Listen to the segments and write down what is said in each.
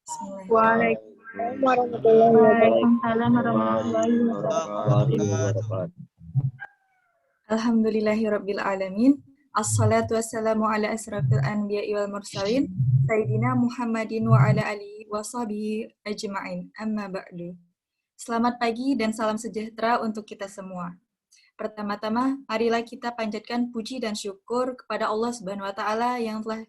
Bismillahirrahmanirrahim. Waalaikumsalam warahmatullahi wabarakatuh. Waalaikumsalam warahmatullahi wabarakatuh. Alhamdulillahirabbil alamin. Assalatu wassalamu ala asrafil anbiya'i wal mursalin sayyidina Muhammadin wa ala alihi wa sahbihi ajma'in. Amma ba'du. Selamat pagi dan salam sejahtera untuk kita semua. Pertama-tama, marilah kita panjatkan puji dan syukur kepada Allah Subhanahu wa taala yang telah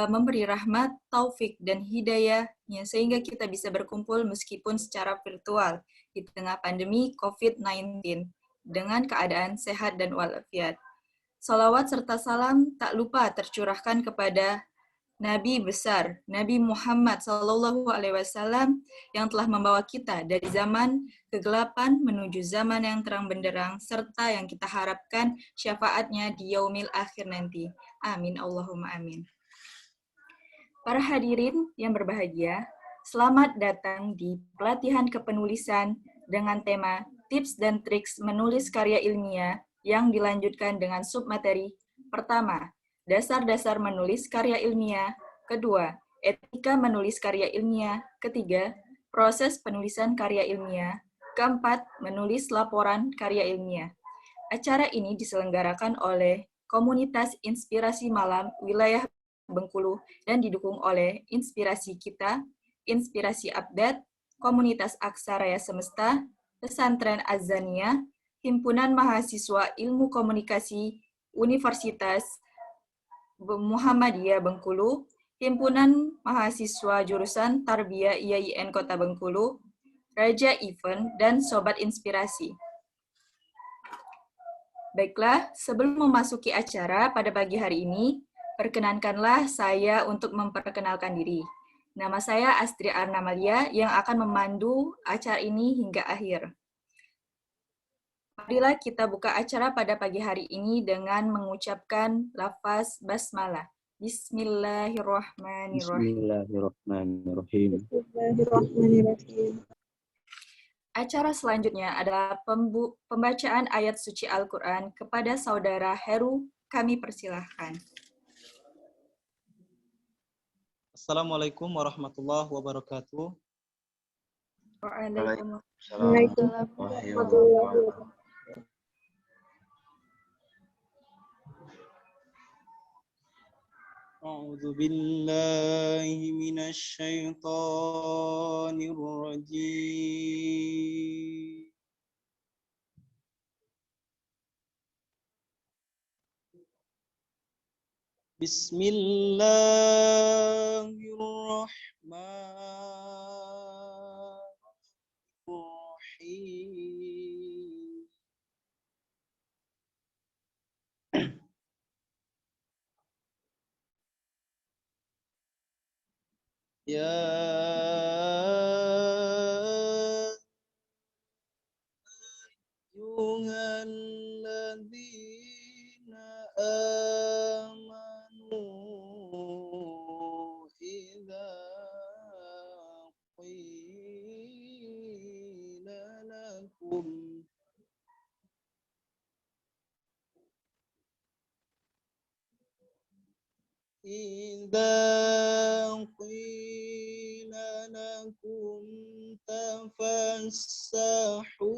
memberi rahmat, taufik, dan hidayahnya sehingga kita bisa berkumpul meskipun secara virtual di tengah pandemi COVID-19 dengan keadaan sehat dan walafiat. Salawat serta salam tak lupa tercurahkan kepada Nabi besar, Nabi Muhammad SAW yang telah membawa kita dari zaman kegelapan menuju zaman yang terang benderang serta yang kita harapkan syafaatnya di yaumil akhir nanti. Amin, Allahumma amin. Para hadirin yang berbahagia, selamat datang di pelatihan kepenulisan dengan tema Tips dan Triks Menulis Karya Ilmiah yang dilanjutkan dengan submateri pertama, dasar-dasar menulis karya ilmiah, kedua, etika menulis karya ilmiah, ketiga, proses penulisan karya ilmiah, keempat, menulis laporan karya ilmiah. Acara ini diselenggarakan oleh Komunitas Inspirasi Malam Wilayah Bengkulu dan didukung oleh Inspirasi Kita, Inspirasi Abdad, Komunitas Aksaraya Semesta, Pesantren Azania, Himpunan Mahasiswa Ilmu Komunikasi Universitas Muhammadiyah Bengkulu, Himpunan Mahasiswa Jurusan Tarbiyah IAIN Kota Bengkulu, Raja Event, dan Sobat Inspirasi. Baiklah, sebelum memasuki acara pada pagi hari ini, perkenankanlah saya untuk memperkenalkan diri. Nama saya Astri Arnamalia yang akan memandu acara ini hingga akhir. Marilah kita buka acara pada pagi hari ini dengan mengucapkan lafaz basmalah. Bismillahirrahmanirrahim. Bismillahirrahmanirrahim. Bismillahirrahmanirrahim. Acara selanjutnya adalah pembacaan ayat suci Al-Quran kepada Saudara Heru. Kami persilahkan. Assalamualaikum warahmatullahi wabarakatuh. Waalaikumsalam. Warahmatullahi wabarakatuh. A'udzu billahi minasy syaithanir rajim. Bismillahirrahmanirrahim. Ya ayyuhalladzina amanu idza qila lakum tafassahu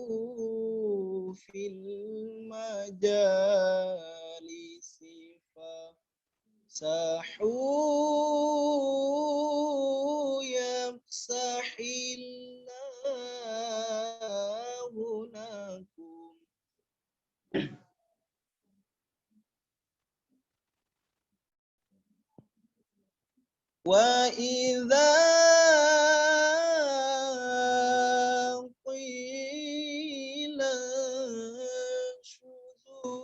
fil majalisi fafsahu yafsahillahu lakum. Wa idza qila shuzu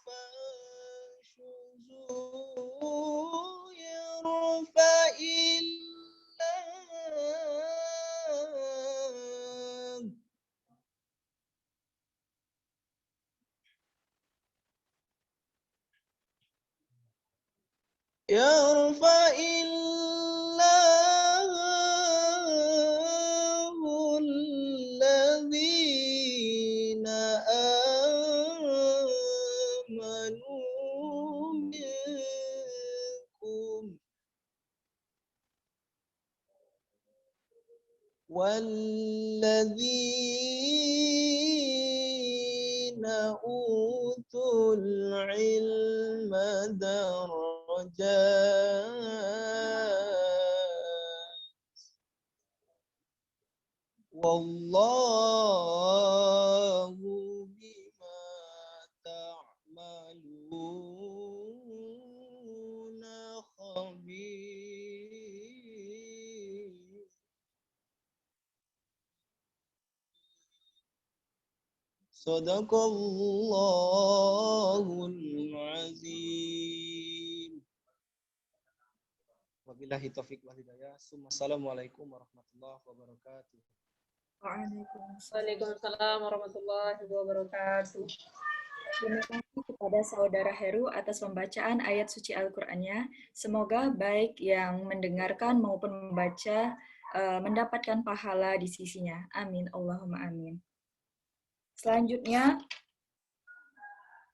fashuzu yarfa'illah والذين أوتوا العلم درجات والله بما تعملون خبير. Sadaqallahul azim. Wabillahi taufiq wal hidayah. Assalamualaikum warahmatullahi wabarakatuh. Waalaikumsalam. Waalaikumsalam warahmatullahi wabarakatuh. Terima kasih kepada Saudara Heru atas pembacaan ayat suci Al-Qur'annya. Semoga baik yang mendengarkan maupun membaca mendapatkan pahala di sisinya. Amin. Allahumma amin. Selanjutnya,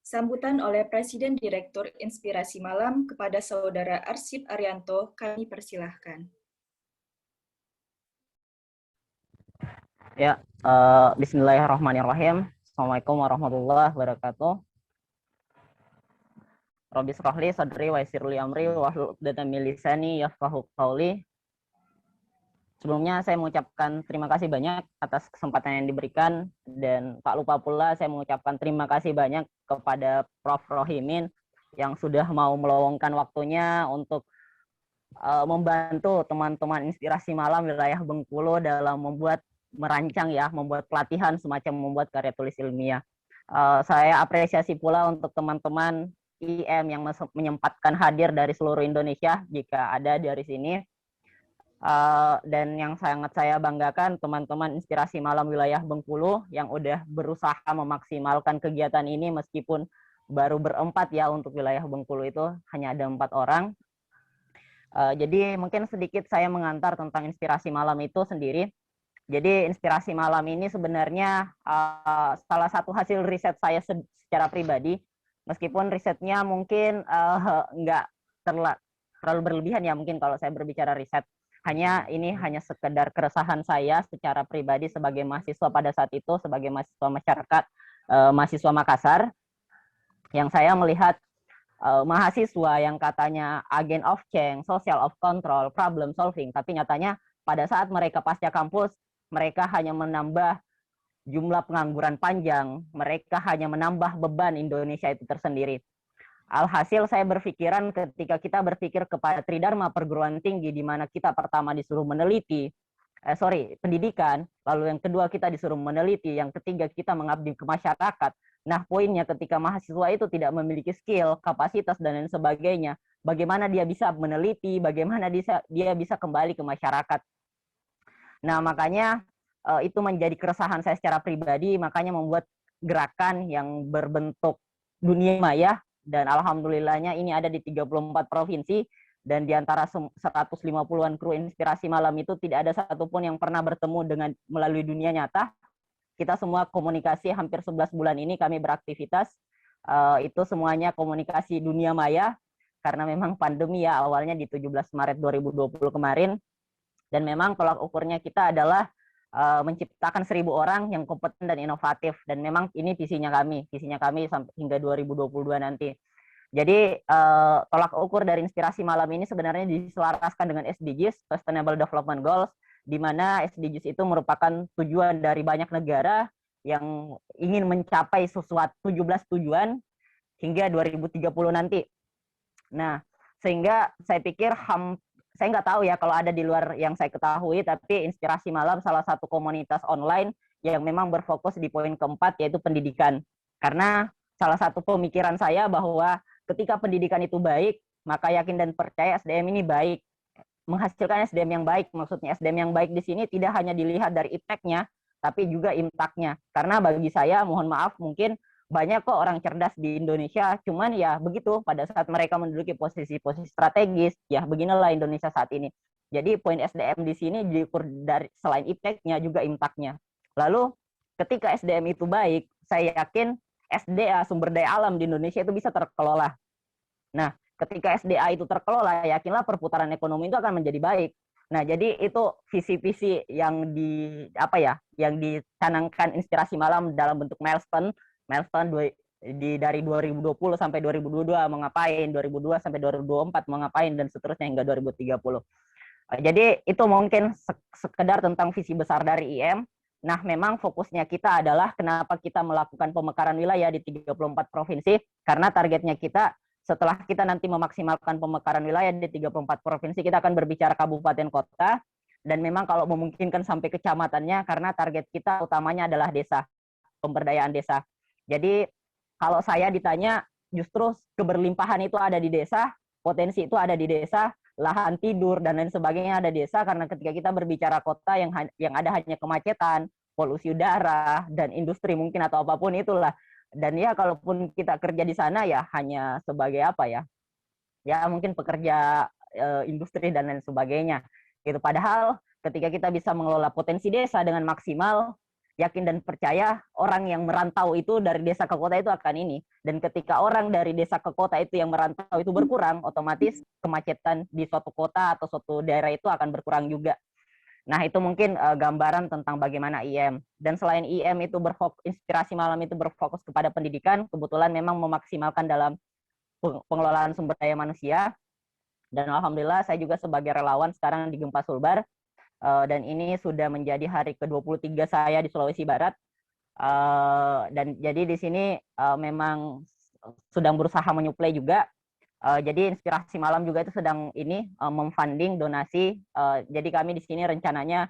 sambutan oleh Presiden Direktur Inspirasi Malam kepada Saudara Arsip Arianto, kami persilahkan. Ya, bismillahirrahmanirrahim. Assalamualaikum warahmatullahi wabarakatuh. Rabbi shrah li sadri wa yassir li amri wahlul 'uqdatam min lisani yafqahu qawli. Sebelumnya saya mengucapkan terima kasih banyak atas kesempatan yang diberikan, dan tak lupa pula saya mengucapkan terima kasih banyak kepada Prof. Rohimin yang sudah mau meluangkan waktunya untuk membantu teman-teman Inspirasi Malam wilayah Bengkulu dalam merancang membuat pelatihan semacam membuat karya tulis ilmiah. Saya apresiasi pula untuk teman-teman IM yang menyempatkan hadir dari seluruh Indonesia jika ada dari sini. Dan yang sangat saya banggakan teman-teman Inspirasi Malam wilayah Bengkulu yang udah berusaha memaksimalkan kegiatan ini meskipun baru berempat ya untuk wilayah Bengkulu itu hanya ada 4 orang. Jadi mungkin sedikit saya mengantar tentang Inspirasi Malam itu sendiri. Jadi Inspirasi Malam ini sebenarnya salah satu hasil riset saya secara pribadi, meskipun risetnya mungkin nggak terlalu berlebihan ya mungkin kalau saya berbicara riset. Ini hanya sekedar keresahan saya secara pribadi sebagai mahasiswa pada saat itu, sebagai mahasiswa masyarakat, mahasiswa Makassar, yang saya melihat mahasiswa yang katanya agent of change, social of control, problem solving, tapi nyatanya pada saat mereka pasca kampus, mereka hanya menambah jumlah pengangguran panjang, mereka hanya menambah beban Indonesia itu tersendiri. Alhasil saya berpikiran ketika kita berpikir kepada Tridharma perguruan tinggi di mana kita pertama disuruh meneliti, pendidikan, lalu yang kedua kita disuruh meneliti, yang ketiga kita mengabdi ke masyarakat. Nah, poinnya ketika mahasiswa itu tidak memiliki skill, kapasitas, dan lain sebagainya, bagaimana dia bisa meneliti, bagaimana dia bisa kembali ke masyarakat. Nah, makanya itu menjadi keresahan saya secara pribadi, makanya membuat gerakan yang berbentuk dunia maya, dan alhamdulillahnya ini ada di 34 provinsi, dan di antara 150-an kru Inspirasi Malam itu tidak ada satupun yang pernah bertemu melalui dunia nyata. Kita semua komunikasi hampir 11 bulan ini kami beraktivitas, itu semuanya komunikasi dunia maya, karena memang pandemi ya awalnya di 17 Maret 2020 kemarin, dan memang tolak ukurnya kita adalah menciptakan 1.000 orang yang kompeten dan inovatif, dan memang ini visinya kami sampai hingga 2022 nanti. Jadi tolak ukur dari Inspirasi Malam ini sebenarnya diselaraskan dengan SDGs, Sustainable Development Goals, di mana SDGs itu merupakan tujuan dari banyak negara yang ingin mencapai sesuatu 17 tujuan hingga 2030 nanti. Nah, sehingga saya pikir saya nggak tahu ya kalau ada di luar yang saya ketahui, tapi Inspirasi Malam salah satu komunitas online yang memang berfokus di poin keempat, yaitu pendidikan. Karena salah satu pemikiran saya bahwa ketika pendidikan itu baik, maka yakin dan percaya SDM ini baik. Menghasilkan SDM yang baik, maksudnya SDM yang baik di sini tidak hanya dilihat dari ipteknya, tapi juga impaknya. Karena bagi saya, mohon maaf, mungkin banyak kok orang cerdas di Indonesia, cuman ya begitu, pada saat mereka menduduki posisi-posisi strategis, ya beginilah Indonesia saat ini. Jadi poin SDM di sini diukur dari selain ipteknya juga impaknya. Lalu ketika SDM itu baik, saya yakin SDA, sumber daya alam di Indonesia itu bisa terkelola. Nah, ketika SDA itu terkelola, yakinlah perputaran ekonomi itu akan menjadi baik. Nah, jadi itu visi-visi yang yang dicanangkan Inspirasi Malam dalam bentuk milestone dari 2020 sampai 2022 mau ngapain, 2002 sampai 2024 mau ngapain, dan seterusnya hingga 2030. Jadi itu mungkin sekedar tentang visi besar dari IM. Nah, memang fokusnya kita adalah kenapa kita melakukan pemekaran wilayah di 34 provinsi, karena targetnya kita setelah kita nanti memaksimalkan pemekaran wilayah di 34 provinsi, kita akan berbicara kabupaten kota, dan memang kalau memungkinkan sampai kecamatannya, karena target kita utamanya adalah desa, pemberdayaan desa. Jadi kalau saya ditanya, justru keberlimpahan itu ada di desa, potensi itu ada di desa, lahan tidur dan lain sebagainya ada di desa, karena ketika kita berbicara kota yang ada hanya kemacetan, polusi udara, dan industri mungkin atau apapun itulah. Dan ya kalaupun kita kerja di sana ya hanya sebagai apa ya? Ya mungkin pekerja industri dan lain sebagainya. Gitu. Padahal ketika kita bisa mengelola potensi desa dengan maksimal, yakin dan percaya orang yang merantau itu dari desa ke kota itu akan ini. Dan ketika orang dari desa ke kota itu yang merantau itu berkurang, otomatis kemacetan di suatu kota atau suatu daerah itu akan berkurang juga. Nah, itu mungkin gambaran tentang bagaimana IM. Dan selain IM itu Inspirasi Malam itu berfokus kepada pendidikan, kebetulan memang memaksimalkan dalam pengelolaan sumber daya manusia. Dan alhamdulillah saya juga sebagai relawan sekarang di Gempa Sulbar. Dan ini sudah menjadi hari ke-23 saya di Sulawesi Barat. Dan jadi di sini memang sedang berusaha menyuplai juga. Jadi Inspirasi Malam juga itu sedang memfunding donasi. Jadi kami di sini rencananya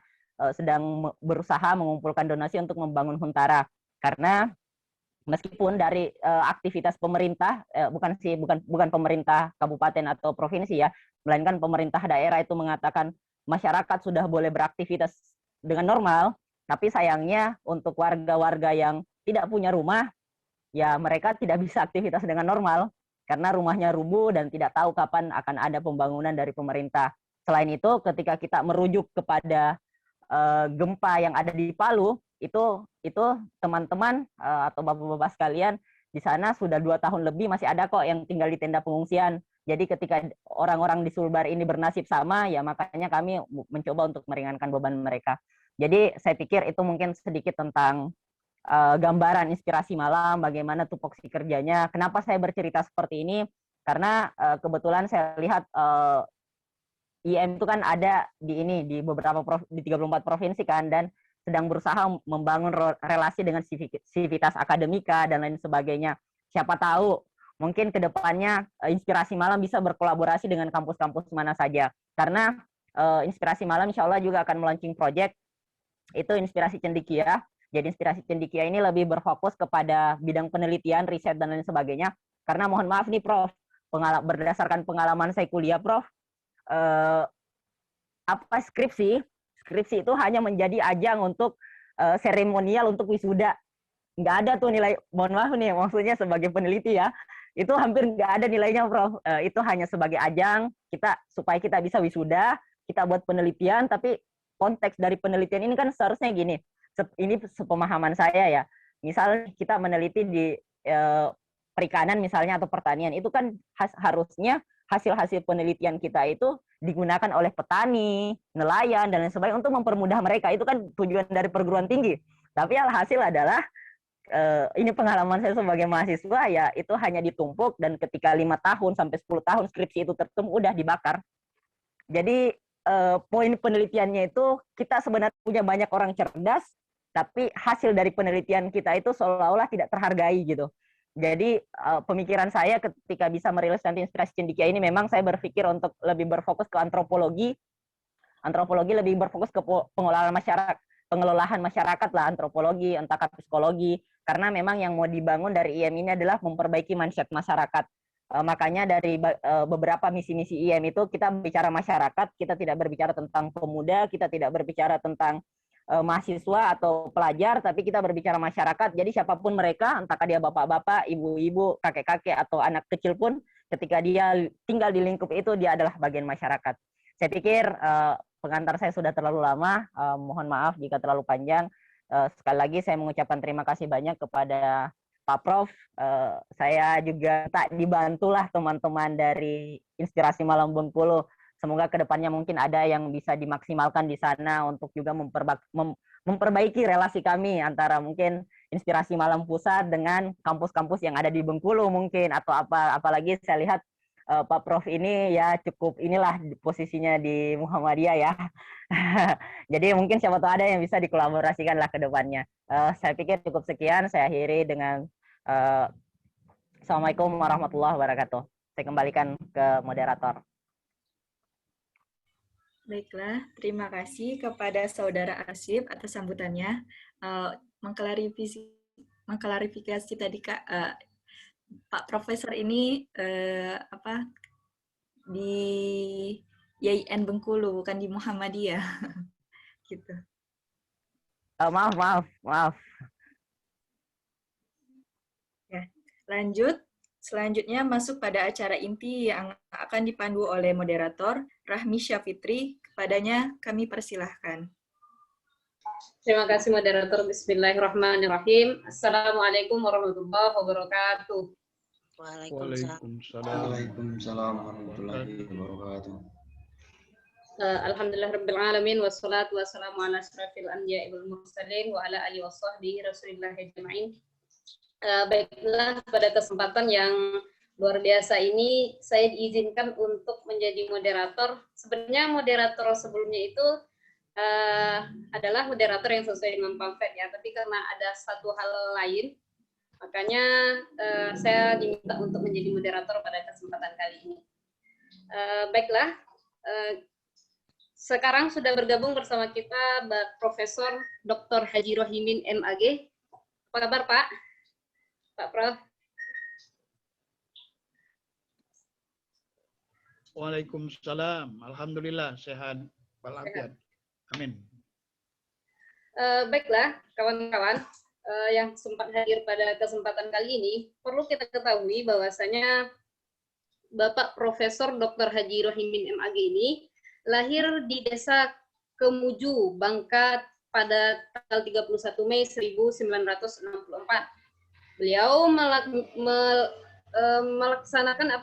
sedang berusaha mengumpulkan donasi untuk membangun Huntara. Karena meskipun dari aktivitas pemerintah, bukan pemerintah kabupaten atau provinsi ya, melainkan pemerintah daerah itu mengatakan masyarakat sudah boleh beraktivitas dengan normal, tapi sayangnya untuk warga-warga yang tidak punya rumah, ya mereka tidak bisa aktivitas dengan normal karena rumahnya rubuh dan tidak tahu kapan akan ada pembangunan dari pemerintah. Selain itu, ketika kita merujuk kepada gempa yang ada di Palu, itu teman-teman atau bapak-bapak sekalian di sana sudah 2 tahun lebih masih ada kok yang tinggal di tenda pengungsian. Jadi ketika orang-orang di Sulbar ini bernasib sama, ya makanya kami mencoba untuk meringankan beban mereka. Jadi saya pikir itu mungkin sedikit tentang gambaran Inspirasi Malam, bagaimana tupoksi kerjanya. Kenapa saya bercerita seperti ini? Karena kebetulan saya lihat IM itu kan ada di beberapa di 34 provinsi kan, dan sedang berusaha membangun relasi dengan sivitas akademika dan lain sebagainya. Siapa tahu mungkin ke depannya Inspirasi Malam bisa berkolaborasi dengan kampus-kampus mana saja. Karena Inspirasi Malam insya Allah juga akan melaunching project, itu Inspirasi Cendekia. Jadi Inspirasi Cendekia ini lebih berfokus kepada bidang penelitian, riset, dan lain sebagainya. Karena mohon maaf nih Prof, berdasarkan pengalaman saya kuliah Prof, skripsi itu hanya menjadi ajang untuk seremonial untuk wisuda. Nggak ada tuh nilai, mohon maaf nih, maksudnya sebagai peneliti ya, itu hampir nggak ada nilainya Prof. Itu hanya sebagai ajang supaya kita bisa wisuda, kita buat penelitian, tapi konteks dari penelitian ini kan seharusnya gini, ini sepemahaman saya ya, misal kita meneliti di perikanan misalnya atau pertanian, itu kan harusnya hasil-hasil penelitian kita itu digunakan oleh petani, nelayan, dan lain sebagainya untuk mempermudah mereka. Itu kan tujuan dari perguruan tinggi. Tapi alhasil adalah, ini pengalaman saya sebagai mahasiswa, ya itu hanya ditumpuk, dan ketika 5 tahun sampai 10 tahun skripsi itu tertum, udah dibakar. Jadi poin penelitiannya itu, kita sebenarnya punya banyak orang cerdas, tapi hasil dari penelitian kita itu seolah-olah tidak terhargai gitu. Jadi pemikiran saya ketika bisa merilis nanti Inspirasi Cendekia ini, memang saya berpikir untuk lebih berfokus ke antropologi. Antropologi lebih berfokus ke pengelolaan masyarakat lah, antropologi, entah psikologi. Karena memang yang mau dibangun dari IM ini adalah memperbaiki mindset masyarakat. Makanya dari beberapa misi-misi IM itu kita bicara masyarakat, kita tidak berbicara tentang pemuda, kita tidak berbicara tentang mahasiswa atau pelajar, tapi kita berbicara masyarakat. Jadi siapapun mereka, entah dia bapak-bapak, ibu-ibu, kakek-kakek, atau anak kecil pun, ketika dia tinggal di lingkup itu, dia adalah bagian masyarakat. Saya pikir pengantar saya sudah terlalu lama, mohon maaf jika terlalu panjang. Sekali lagi saya mengucapkan terima kasih banyak kepada Pak Prof. Saya juga tak dibantulah teman-teman dari Inspirasi Malam Bengkulu semoga kedepannya mungkin ada yang bisa dimaksimalkan di sana untuk juga memperbaiki relasi kami antara mungkin Inspirasi Malam Pusat dengan kampus-kampus yang ada di Bengkulu mungkin, atau apalagi saya lihat Pak Prof ini ya cukup inilah posisinya di Muhammadiyah ya. Jadi mungkin siapa tahu ada yang bisa dikolaborasikan lah ke depannya. Saya pikir cukup sekian, saya akhiri dengan Assalamualaikum warahmatullahi wabarakatuh. Saya kembalikan ke moderator. Baiklah, terima kasih kepada Saudara Asyif atas sambutannya. Mengklarifikasi tadi Kak, Pak Profesor ini di YIN Bengkulu, bukan di Muhammadiyah. Gitu. Maaf. Ya, lanjut. Selanjutnya masuk pada acara inti yang akan dipandu oleh moderator Rahmi Syafitri. Kepadanya kami persilahkan. Terima kasih moderator. Bismillahirrahmanirrahim. Assalamualaikum warahmatullahi wabarakatuh. Waalaikumsalam warahmatullahi wabarakatuh. Alhamdulillahirrabbilalamin. Wassalatu wassalamu ala asyrafil anbiya'i wal mursalin wa ala alihi wa sahbihi rasulillahi ajma'in. Baiklah, pada kesempatan yang luar biasa ini saya diizinkan untuk menjadi moderator. Sebenarnya moderator sebelumnya itu adalah moderator yang sesuai dengan pamflet ya, tapi karena ada satu hal lain, makanya saya diminta untuk menjadi moderator pada kesempatan kali ini. Baiklah, sekarang sudah bergabung bersama kita Profesor Dr. Haji Rohimin MAG. Apa kabar Pak? Pak Prof. Waalaikumsalam. Alhamdulillah sehat walafiat. Amin. Baiklah, kawan-kawan yang sempat hadir pada kesempatan kali ini, perlu kita ketahui bahwasanya Bapak Profesor Dr. Haji Rohimin MAG ini lahir di Desa Kemuju, Bangka pada tanggal 31 Mei 1964. Beliau melaksanakan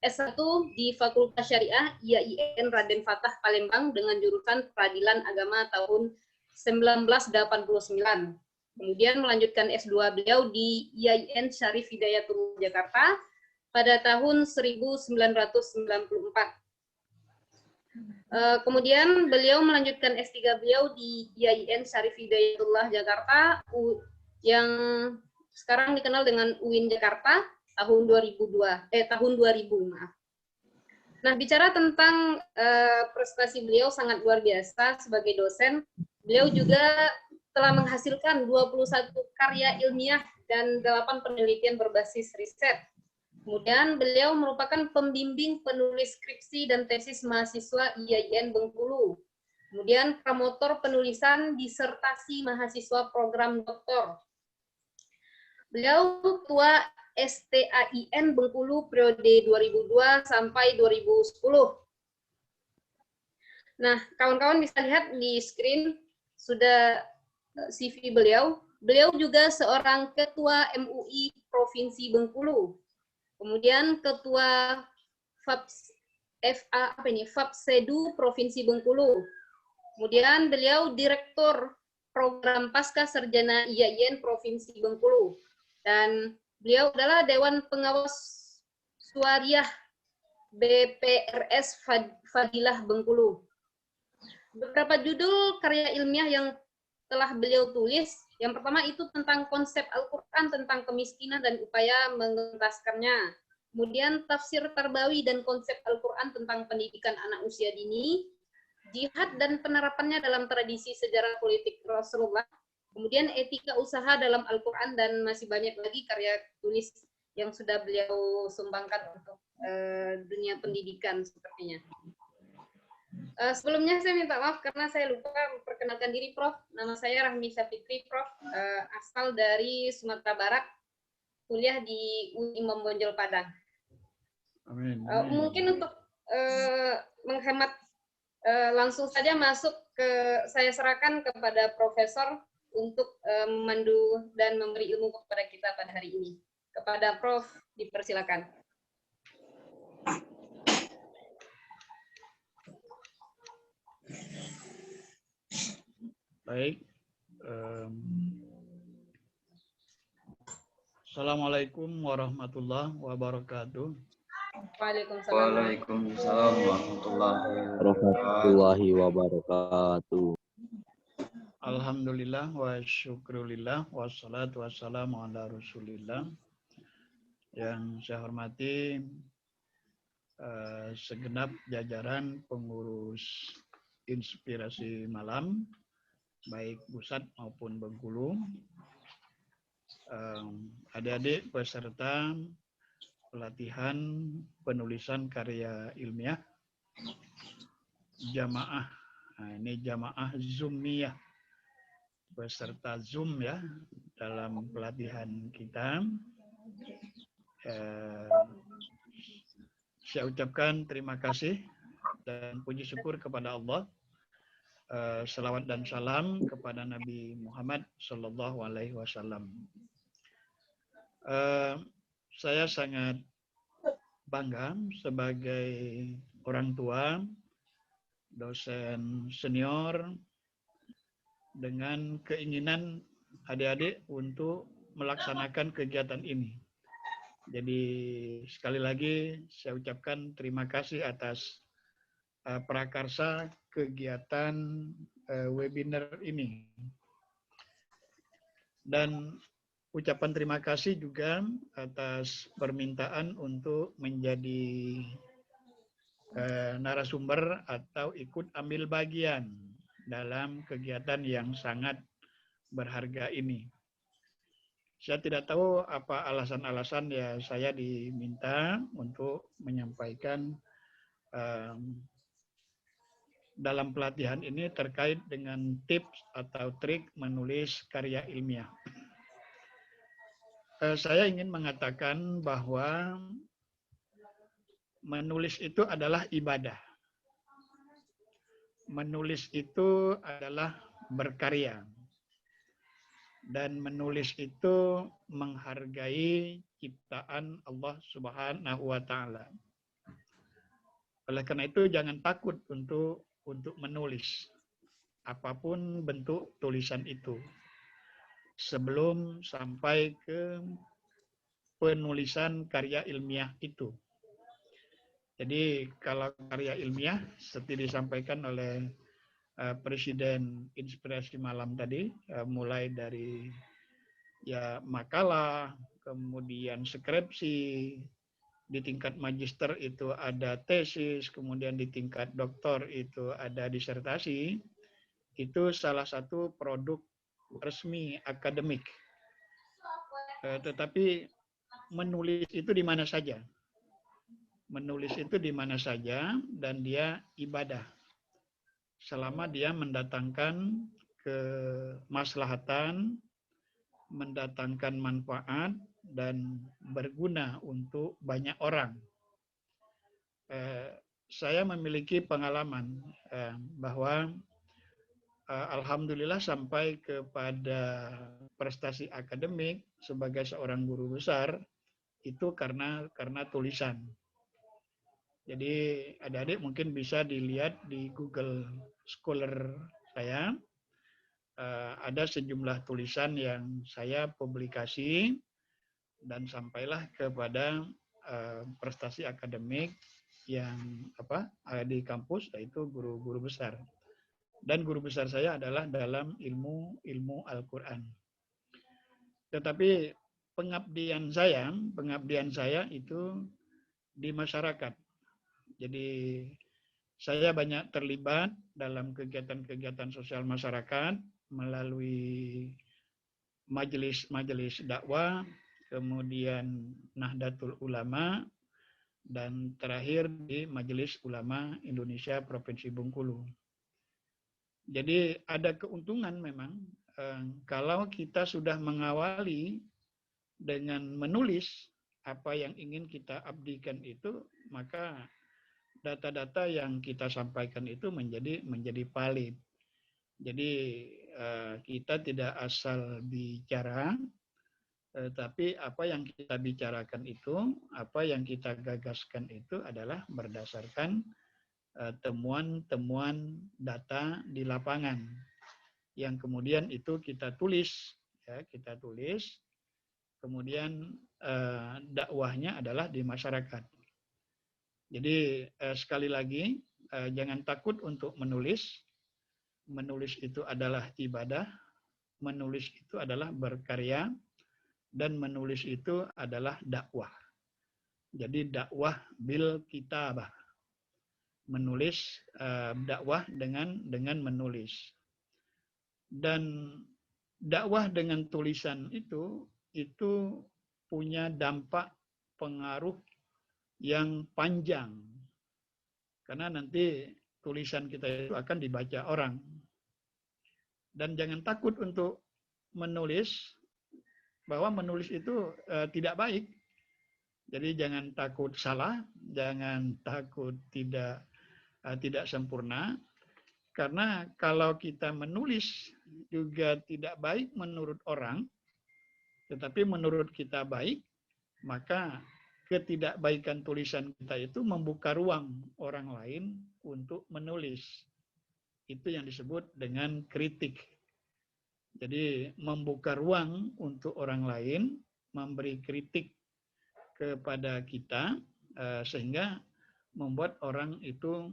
S1 di Fakultas Syariah IAIN Raden Fatah Palembang dengan jurusan Peradilan Agama tahun 1989. Kemudian melanjutkan S2 beliau di IAIN Syarif Hidayatullah Jakarta pada tahun 1994. Kemudian beliau melanjutkan S3 beliau di IAIN Syarif Hidayatullah Jakarta yang sekarang dikenal dengan UIN Jakarta tahun 2000. Maaf. Nah, bicara tentang prestasi beliau sangat luar biasa sebagai dosen, beliau juga telah menghasilkan 21 karya ilmiah dan 8 penelitian berbasis riset. Kemudian beliau merupakan pembimbing penulis skripsi dan tesis mahasiswa IAIN Bengkulu. Kemudian promotor penulisan disertasi mahasiswa program doktor. Beliau ketua STAIN Bengkulu periode 2002 sampai 2010. Nah, kawan-kawan bisa lihat di screen sudah CV beliau. Beliau juga seorang ketua MUI Provinsi Bengkulu. Kemudian ketua FAPSEDU Provinsi Bengkulu. Kemudian beliau direktur program Pasca Sarjana IAIN Provinsi Bengkulu. Dan beliau adalah Dewan Pengawas Suariah BPRS Fadilah Bengkulu. Beberapa judul karya ilmiah yang telah beliau tulis, yang pertama itu tentang konsep Al-Quran tentang kemiskinan dan upaya mengentaskannya. Kemudian tafsir Tarbawi dan konsep Al-Quran tentang pendidikan anak usia dini, jihad dan penerapannya dalam tradisi sejarah politik Rasulullah, kemudian etika usaha dalam Al-Quran, dan masih banyak lagi karya tulis yang sudah beliau sumbangkan untuk dunia pendidikan sepertinya. Sebelumnya saya minta maaf karena saya lupa memperkenalkan diri, Prof. Nama saya Rahmi Syafitri, Prof. Asal dari Sumatera Barat, kuliah di UI Imam Bonjol Padang. Amin. Mungkin untuk menghemat langsung saja masuk ke, saya serahkan kepada Profesor untuk memandu dan memberi ilmu kepada kita pada hari ini. Kepada Prof, dipersilakan. Baik. Assalamualaikum warahmatullahi wabarakatuh. Waalaikumsalam. Waalaikumsalam warahmatullahi wabarakatuh. Warahmatullahi wabarakatuh. Alhamdulillah wa syukrulillah wassalatu wassalamu ala rasulillah. Yang saya hormati segenap jajaran pengurus Inspirasi Malam, baik Pusat maupun Bengkulu, adik-adik peserta pelatihan penulisan karya ilmiah, jamaah, ini jamaah Zoomiyah, peserta Zoom ya, dalam pelatihan kita. Saya ucapkan terima kasih dan puji syukur kepada Allah. Salawat dan salam kepada Nabi Muhammad Sallallahu Alaihi Wasallam. Saya sangat bangga sebagai orang tua, dosen senior, dengan keinginan adik-adik untuk melaksanakan kegiatan ini. Jadi sekali lagi saya ucapkan terima kasih atas prakarsa kegiatan webinar ini. Dan ucapan terima kasih juga atas permintaan untuk menjadi narasumber atau ikut ambil bagian dalam kegiatan yang sangat berharga ini. Saya tidak tahu apa alasan-alasan ya saya diminta untuk menyampaikan dalam pelatihan ini terkait dengan tips atau trik menulis karya ilmiah. Saya ingin mengatakan bahwa menulis itu adalah ibadah. Menulis itu adalah berkarya. Dan menulis itu menghargai ciptaan Allah Subhanahu wa Ta'ala. Oleh karena itu jangan takut untuk menulis apapun bentuk tulisan itu sebelum sampai ke penulisan karya ilmiah itu. Jadi kalau karya ilmiah seperti disampaikan oleh Presiden Inspirasi Malam tadi, mulai dari ya makalah, kemudian skripsi, di tingkat magister itu ada tesis, kemudian di tingkat doktor itu ada disertasi, itu salah satu produk resmi akademik. Tetapi menulis itu di mana saja. Menulis itu di mana saja dan dia ibadah. Selama dia mendatangkan kemaslahatan, mendatangkan manfaat, dan berguna untuk banyak orang. Saya memiliki pengalaman bahwa alhamdulillah sampai kepada prestasi akademik sebagai seorang guru besar itu karena tulisan. Jadi adik-adik mungkin bisa dilihat di Google Scholar saya, ada sejumlah tulisan yang saya publikasi dan sampailah kepada prestasi akademik yang di kampus, yaitu guru-guru besar. Dan guru besar saya adalah dalam ilmu Al-Quran. Tetapi pengabdian saya itu di masyarakat. Jadi saya banyak terlibat dalam kegiatan-kegiatan sosial masyarakat melalui majelis dakwah, kemudian Nahdlatul Ulama, dan terakhir di Majelis Ulama Indonesia Provinsi Bengkulu. Jadi ada keuntungan memang kalau kita sudah mengawali dengan menulis apa yang ingin kita abdikan itu, maka data-data yang kita sampaikan itu menjadi valid. Jadi kita tidak asal bicara, tapi apa yang kita bicarakan itu, apa yang kita gagaskan itu adalah berdasarkan temuan-temuan data di lapangan. yang kemudian itu kita tulis, ya, kita tulis. Kemudian dakwahnya adalah di masyarakat. Jadi sekali lagi, jangan takut untuk menulis. Menulis itu adalah ibadah, menulis itu adalah berkarya, dan menulis itu adalah dakwah. Jadi dakwah bil kitabah. Menulis dakwah dengan menulis. Dan dakwah dengan tulisan itu punya dampak pengaruh yang panjang. Karena nanti tulisan kita itu akan dibaca orang. Dan jangan takut untuk menulis, bahwa menulis itu tidak baik. Jadi jangan takut salah, jangan takut tidak sempurna. Karena kalau kita menulis juga tidak baik menurut orang, tetapi menurut kita baik, maka ketidakbaikan tulisan kita itu membuka ruang orang lain untuk menulis. Itu yang disebut dengan kritik. Jadi membuka ruang untuk orang lain, memberi kritik kepada kita, sehingga membuat orang itu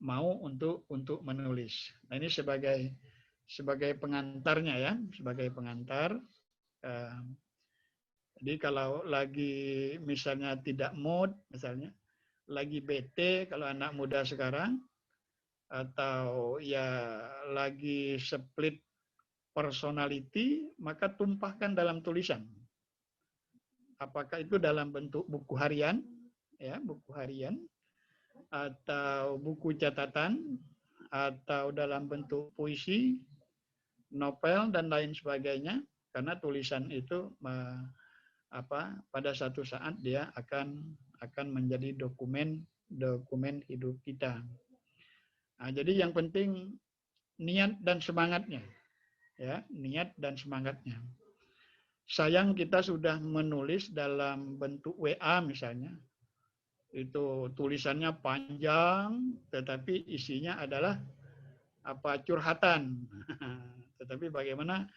mau untuk menulis. Nah, ini sebagai pengantarnya ya, sebagai pengantar. Jadi kalau lagi misalnya tidak mood, misalnya lagi bete kalau anak muda sekarang, atau ya lagi split personality, maka tumpahkan dalam tulisan. Apakah itu dalam bentuk buku harian, ya buku harian, atau buku catatan, atau dalam bentuk puisi, novel dan lain sebagainya, karena tulisan itu pada satu saat dia akan menjadi dokumen hidup kita. Nah, jadi yang penting niat dan semangatnya, ya niat dan semangatnya. Sayang kita sudah menulis dalam bentuk WA misalnya, itu tulisannya panjang, tetapi isinya adalah curhatan. Tetapi bagaimana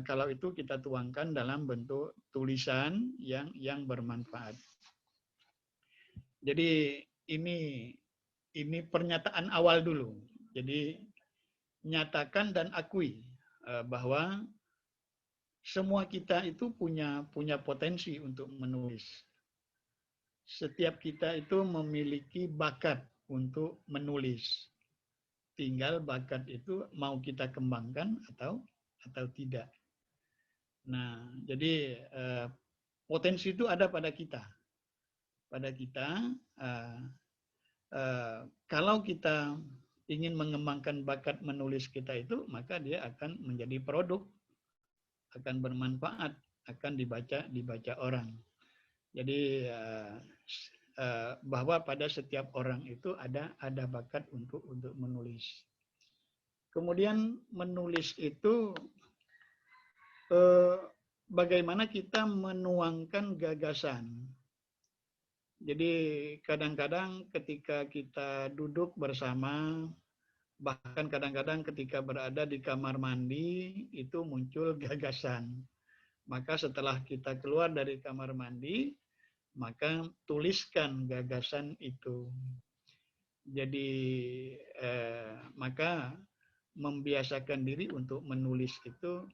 kalau itu kita tuangkan dalam bentuk tulisan yang bermanfaat. Jadi ini pernyataan awal dulu. Jadi nyatakan dan akui bahwa semua kita itu punya potensi untuk menulis. Setiap kita itu memiliki bakat untuk menulis. Tinggal bakat itu mau kita kembangkan atau tidak. Nah, jadi potensi itu ada pada kita. Pada kita, kalau kita ingin mengembangkan bakat menulis kita itu, maka dia akan menjadi produk, akan bermanfaat, akan dibaca orang. Jadi bahwa pada setiap orang itu ada bakat untuk menulis. Kemudian menulis itu bagaimana kita menuangkan gagasan. Jadi kadang-kadang ketika kita duduk bersama, bahkan kadang-kadang ketika berada di kamar mandi, itu muncul gagasan. Maka setelah kita keluar dari kamar mandi, maka tuliskan gagasan itu. Jadi maka membiasakan diri untuk menulis itu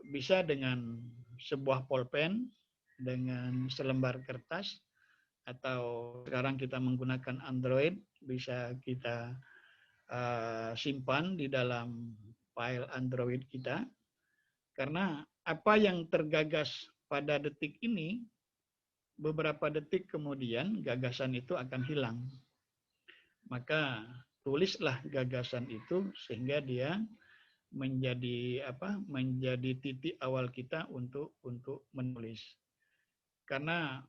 bisa dengan sebuah pulpen, dengan selembar kertas, atau sekarang kita menggunakan Android, bisa kita simpan di dalam file Android kita. Karena apa yang tergagas pada detik ini, beberapa detik kemudian gagasan itu akan hilang. Maka tulislah gagasan itu sehingga dia menjadi menjadi titik awal kita untuk menulis. Karena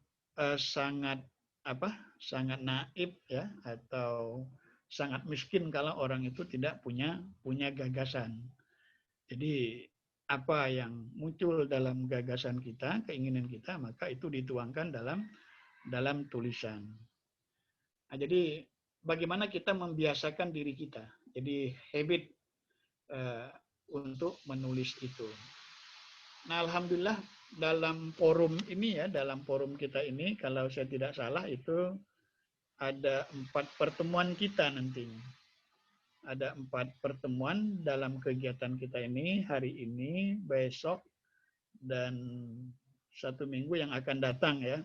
sangat naif ya, atau sangat miskin kalau orang itu tidak punya gagasan. Jadi apa yang muncul dalam gagasan kita, keinginan kita, maka itu dituangkan dalam tulisan. Nah, jadi bagaimana kita membiasakan diri kita. Jadi habit untuk menulis itu. Nah, alhamdulillah dalam forum ini ya, dalam forum kita ini, kalau saya tidak salah itu ada 4 pertemuan kita nantinya. Ada 4 pertemuan dalam kegiatan kita ini, hari ini, besok, dan 1 minggu yang akan datang ya.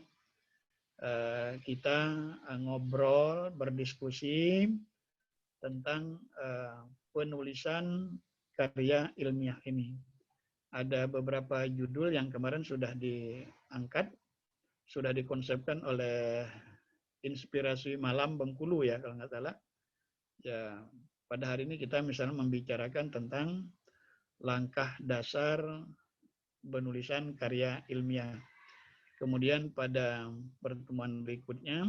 Kita ngobrol, berdiskusi tentang penulisan karya ilmiah ini. Ada beberapa judul yang kemarin sudah diangkat, sudah dikonsepkan oleh Inspirasi Malam Bengkulu ya kalau nggak salah. Ya, pada hari ini kita misalnya membicarakan tentang langkah dasar penulisan karya ilmiah. Kemudian pada pertemuan berikutnya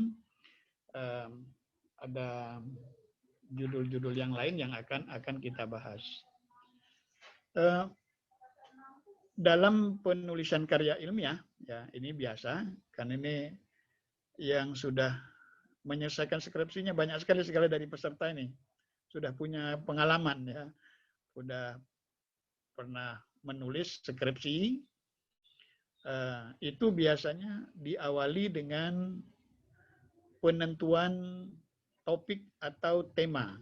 ada judul-judul yang lain yang akan kita bahas. Dalam penulisan karya ilmiah, ya ini biasa, karena ini yang sudah menyelesaikan skripsinya banyak sekali dari peserta ini. Sudah punya pengalaman ya, sudah pernah menulis skripsi, itu biasanya diawali dengan penentuan topik atau tema.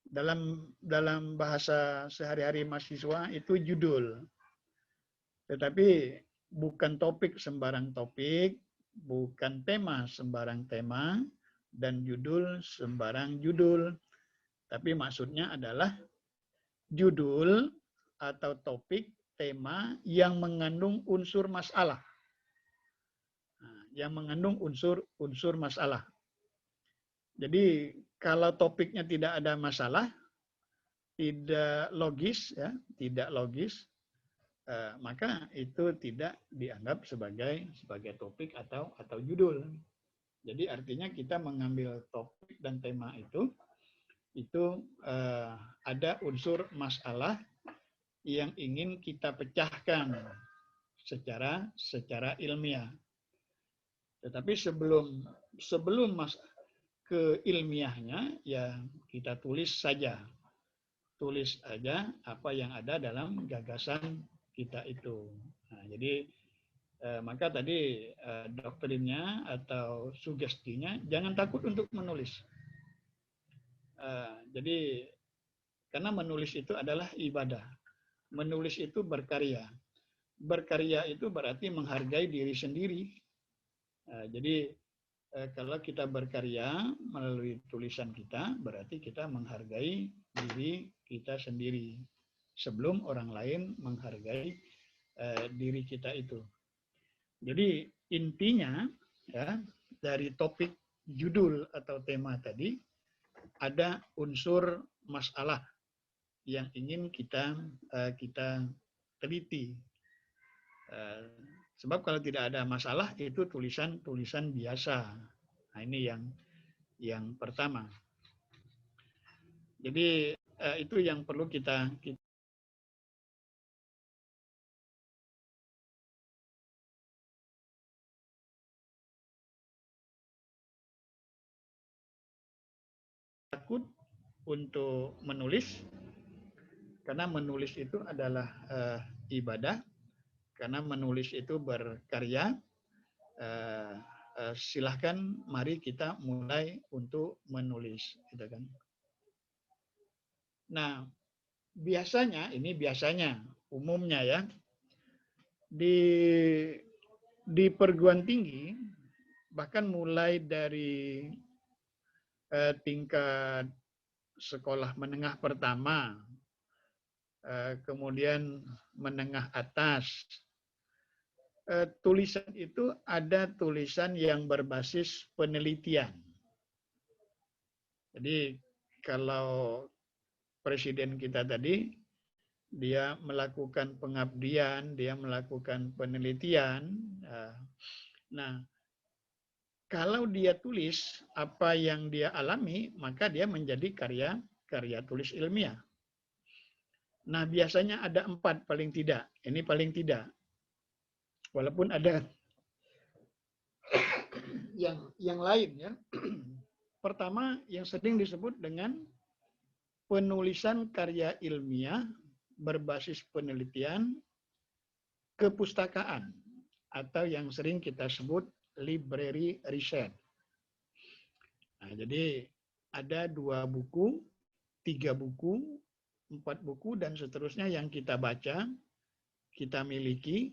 Dalam bahasa sehari-hari mahasiswa itu judul. Tetapi bukan topik sembarang topik, bukan tema sembarang tema, dan judul sembarang judul. Tapi maksudnya adalah judul atau topik, tema yang mengandung unsur masalah. Yang mengandung unsur masalah. Jadi kalau topiknya tidak ada masalah, tidak logis, ya, tidak logis, maka itu tidak dianggap sebagai topik atau judul. Jadi artinya kita mengambil topik dan tema itu ada unsur masalah yang ingin kita pecahkan secara ilmiah. Tetapi sebelum ke ilmiahnya, ya kita tulis saja apa yang ada dalam gagasan kita itu. Nah, jadi maka tadi doktrinnya atau sugestinya jangan takut untuk menulis. Jadi karena menulis itu adalah ibadah. Menulis itu berkarya. Berkarya itu berarti menghargai diri sendiri. Jadi kalau kita berkarya melalui tulisan kita, berarti kita menghargai diri kita sendiri sebelum orang lain menghargai diri kita itu. Jadi intinya ya dari topik judul atau tema tadi ada unsur masalah yang ingin kita teliti. Sebab kalau tidak ada masalah itu tulisan biasa. Nah, ini yang pertama. Jadi itu yang perlu kita takut untuk menulis, karena menulis itu adalah ibadah, karena menulis itu berkarya. Silahkan mari kita mulai untuk menulis, gitu kan. Nah, biasanya umumnya ya di perguruan tinggi, bahkan mulai dari tingkat sekolah menengah pertama, kemudian menengah atas, tulisan itu ada tulisan yang berbasis penelitian. Jadi kalau presiden kita tadi, dia melakukan pengabdian, dia melakukan penelitian. Nah, kalau dia tulis apa yang dia alami, maka dia menjadi karya tulis ilmiah. Nah, biasanya ada 4 paling tidak. Ini paling tidak. Walaupun ada yang lain ya. pertama yang sering disebut dengan penulisan karya ilmiah berbasis penelitian kepustakaan atau yang sering kita sebut library research. Nah, jadi ada 2 buku, 3 buku, 4 buku, dan seterusnya yang kita baca, kita miliki,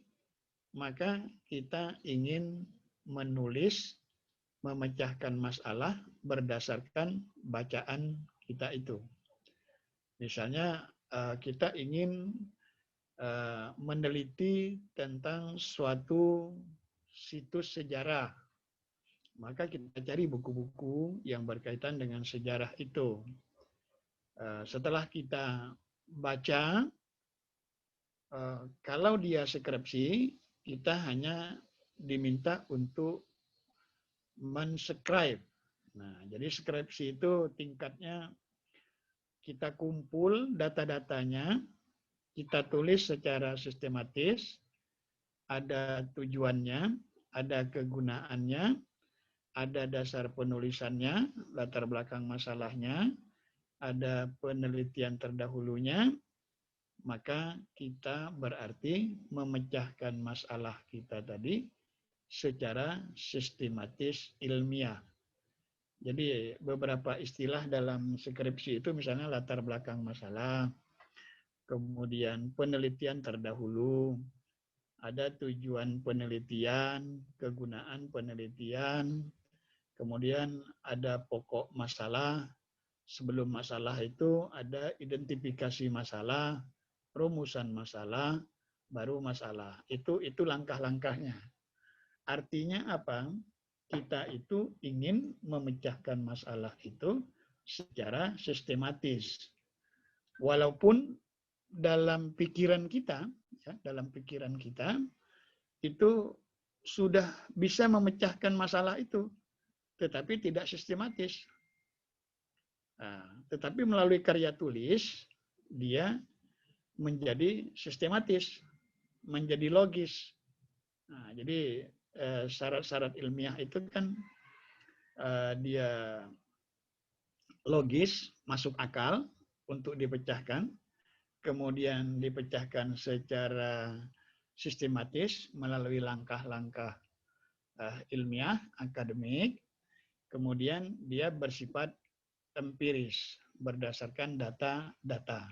maka kita ingin menulis, memecahkan masalah berdasarkan bacaan kita itu. Misalnya kita ingin meneliti tentang suatu situs sejarah, maka kita cari buku-buku yang berkaitan dengan sejarah itu. Setelah kita baca, kalau dia skripsi, kita hanya diminta untuk menscribe. Nah, jadi skripsi itu tingkatnya kita kumpul data-datanya, kita tulis secara sistematis, ada tujuannya, ada kegunaannya, ada dasar penulisannya, latar belakang masalahnya, ada penelitian terdahulunya, maka kita berarti memecahkan masalah kita tadi secara sistematis ilmiah. Jadi beberapa istilah dalam skripsi itu misalnya latar belakang masalah, kemudian penelitian terdahulu, ada tujuan penelitian, kegunaan penelitian, kemudian ada pokok masalah, sebelum masalah itu ada identifikasi masalah, rumusan masalah, baru masalah. Itu langkah-langkahnya. Artinya apa? Kita itu ingin memecahkan masalah itu secara sistematis. Walaupun dalam pikiran kita, itu sudah bisa memecahkan masalah itu, tetapi tidak sistematis. Nah, tetapi melalui karya tulis, dia menjadi sistematis, menjadi logis. Nah, jadi syarat-syarat ilmiah itu kan dia logis, masuk akal untuk dipecahkan, kemudian dipecahkan secara sistematis melalui langkah-langkah ilmiah, akademik, kemudian dia bersifat empiris, berdasarkan data-data.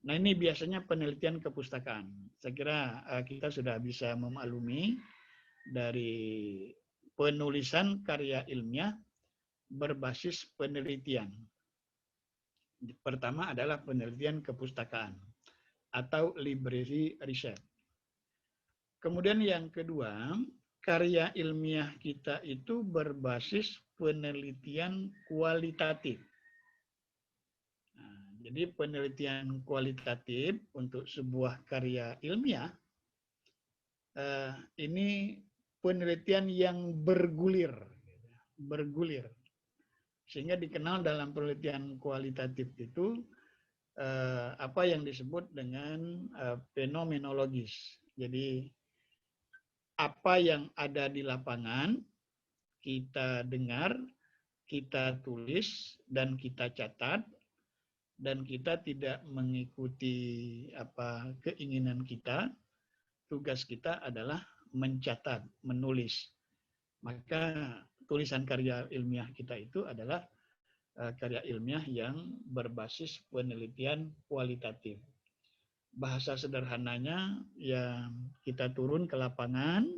Nah, ini biasanya penelitian kepustakaan. Saya kira kita sudah bisa memaklumi dari penulisan karya ilmiah berbasis penelitian. Pertama adalah penelitian kepustakaan atau library research. Kemudian yang kedua, karya ilmiah kita itu berbasis penelitian kualitatif. Nah, jadi penelitian kualitatif untuk sebuah karya ilmiah ini penelitian yang bergulir, sehingga dikenal dalam penelitian kualitatif itu apa yang disebut dengan fenomenologis. Jadi apa yang ada di lapangan kita dengar, kita tulis dan kita catat, dan kita tidak mengikuti keinginan kita. Tugas kita adalah mencatat, menulis. Maka tulisan karya ilmiah kita itu adalah karya ilmiah yang berbasis penelitian kualitatif. Bahasa sederhananya, ya kita turun ke lapangan,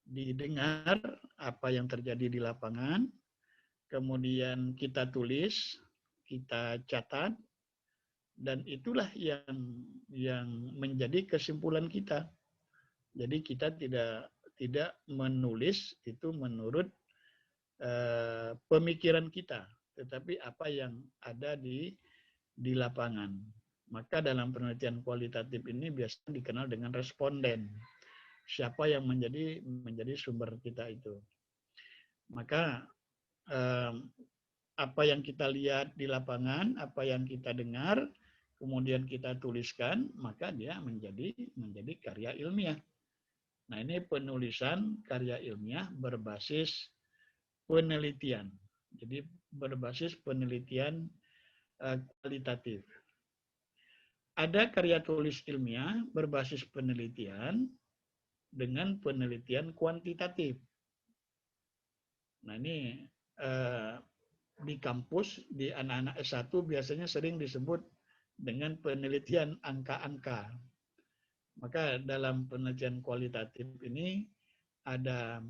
didengar apa yang terjadi di lapangan, kemudian kita tulis, kita catat, dan itulah yang menjadi kesimpulan kita. Jadi kita tidak menulis itu menurut pemikiran kita, tetapi apa yang ada di lapangan. Maka dalam penelitian kualitatif ini biasanya dikenal dengan responden. Siapa yang menjadi sumber kita itu. Maka apa yang kita lihat di lapangan, apa yang kita dengar, kemudian kita tuliskan, maka dia menjadi karya ilmiah. Nah, ini penulisan karya ilmiah berbasis penelitian. Jadi berbasis penelitian kualitatif. Ada karya tulis ilmiah berbasis penelitian dengan penelitian kuantitatif. Nah ini di kampus, di anak-anak S1 biasanya sering disebut dengan penelitian angka-angka. Maka dalam penelitian kualitatif ini ada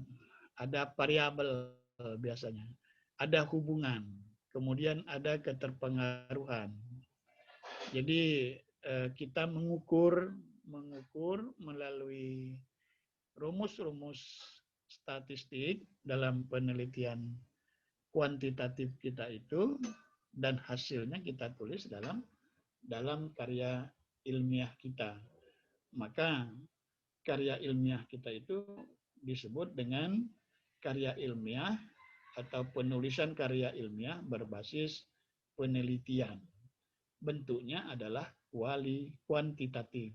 variabel biasanya, ada hubungan, kemudian ada keterpengaruhan. Jadi kita mengukur melalui rumus-rumus statistik dalam penelitian kuantitatif kita itu, dan hasilnya kita tulis dalam karya ilmiah kita. Maka karya ilmiah kita itu disebut dengan karya ilmiah atau penulisan karya ilmiah berbasis penelitian. Bentuknya adalah kuantitatif.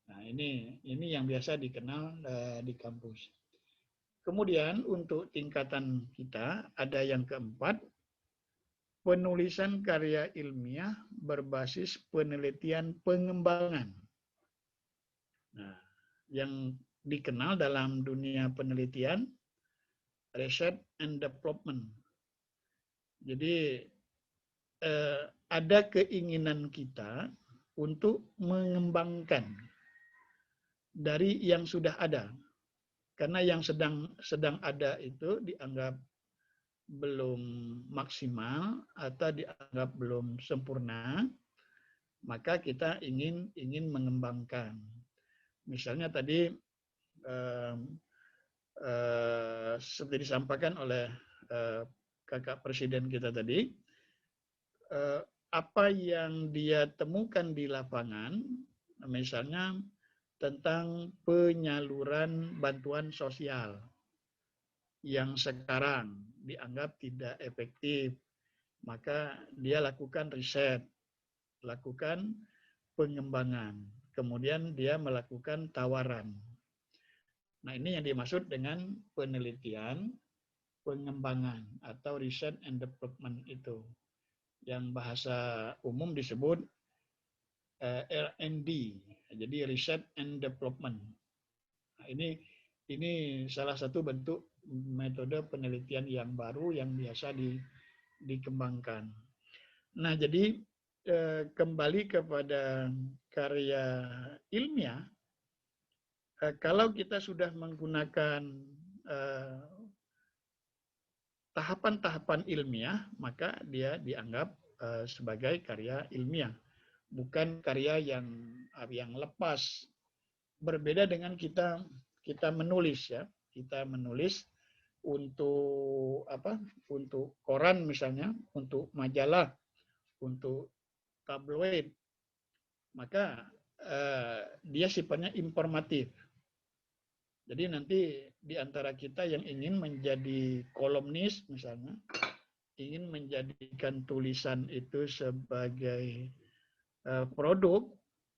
Nah, ini yang biasa dikenal di kampus. Kemudian untuk tingkatan kita ada yang keempat, penulisan karya ilmiah berbasis penelitian pengembangan. Nah, yang dikenal dalam dunia penelitian research and development. Jadi ada keinginan kita untuk mengembangkan dari yang sudah ada. Karena yang sedang ada itu dianggap belum maksimal atau dianggap belum sempurna, maka kita ingin mengembangkan. Misalnya tadi seperti disampaikan oleh kakak presiden kita tadi, apa yang dia temukan di lapangan, misalnya tentang penyaluran bantuan sosial yang sekarang dianggap tidak efektif, maka dia lakukan riset, lakukan pengembangan, kemudian dia melakukan tawaran. Nah, ini yang dimaksud dengan penelitian pengembangan atau research and development itu, yang bahasa umum disebut R&D, jadi research and development. Nah, ini salah satu bentuk metode penelitian yang baru yang biasa dikembangkan. Nah, jadi kembali kepada karya ilmiah, kalau kita sudah menggunakan tahapan-tahapan ilmiah, maka dia dianggap sebagai karya ilmiah, bukan karya yang lepas. Berbeda dengan kita menulis ya. Kita menulis untuk untuk koran misalnya, untuk majalah, untuk tabloid. Maka dia sifatnya informatif. Jadi nanti di antara kita yang ingin menjadi kolumnis misalnya, ingin menjadikan tulisan itu sebagai produk,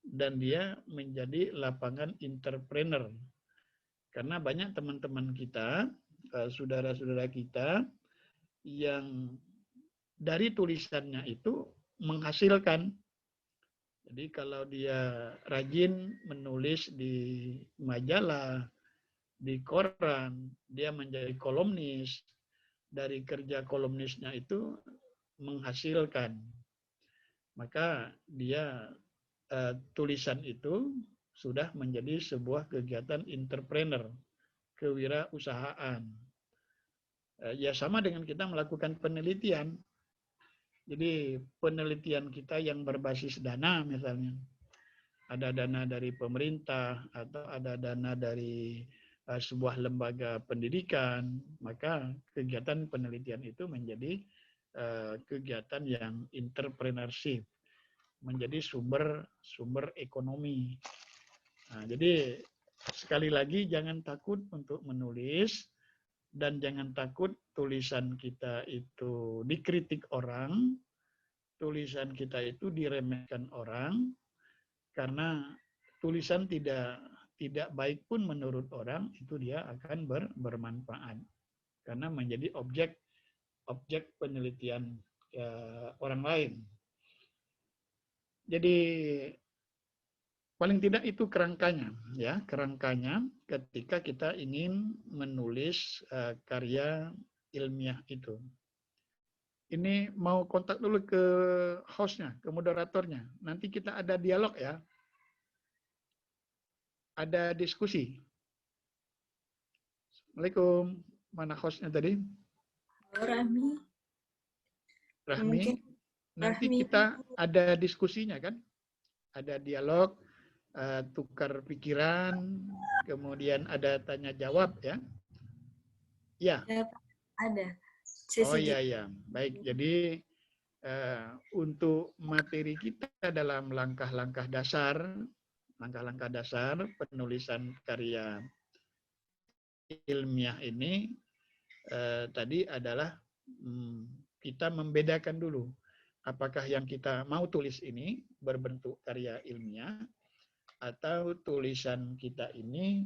dan dia menjadi lapangan entrepreneur. Karena banyak teman-teman kita, saudara-saudara kita, yang dari tulisannya itu menghasilkan. Jadi kalau dia rajin menulis di majalah, di koran, dia menjadi kolumnis, dari kerja kolumnisnya itu menghasilkan. Maka dia tulisan itu sudah menjadi sebuah kegiatan entrepreneur, kewirausahaan. Ya sama dengan kita melakukan penelitian. Jadi penelitian kita yang berbasis dana misalnya, ada dana dari pemerintah atau ada dana dari sebuah lembaga pendidikan, maka kegiatan penelitian itu menjadi kegiatan yang entrepreneurship, menjadi sumber ekonomi. Nah, jadi sekali lagi jangan takut untuk menulis, dan jangan takut tulisan kita itu dikritik orang, tulisan kita itu diremehkan orang, karena tulisan tidak baik pun menurut orang itu dia akan bermanfaat, karena menjadi objek objek penelitian orang lain. Jadi paling tidak itu kerangkanya, ya, kerangkanya ketika kita ingin menulis karya ilmiah itu. Ini mau kontak dulu ke hostnya, ke moderatornya. Nanti kita ada dialog ya, ada diskusi. Assalamualaikum, mana hostnya tadi? Rahmi. Rahmi. Mungkin Nanti Rahmi. kita ada diskusinya kan, ada dialog, tukar pikiran, kemudian ada tanya jawab ya. Ya. Ada. Oh iya, baik. Jadi untuk materi kita dalam langkah-langkah dasar penulisan karya ilmiah ini tadi adalah kita membedakan dulu apakah yang kita mau tulis ini berbentuk karya ilmiah atau tulisan kita ini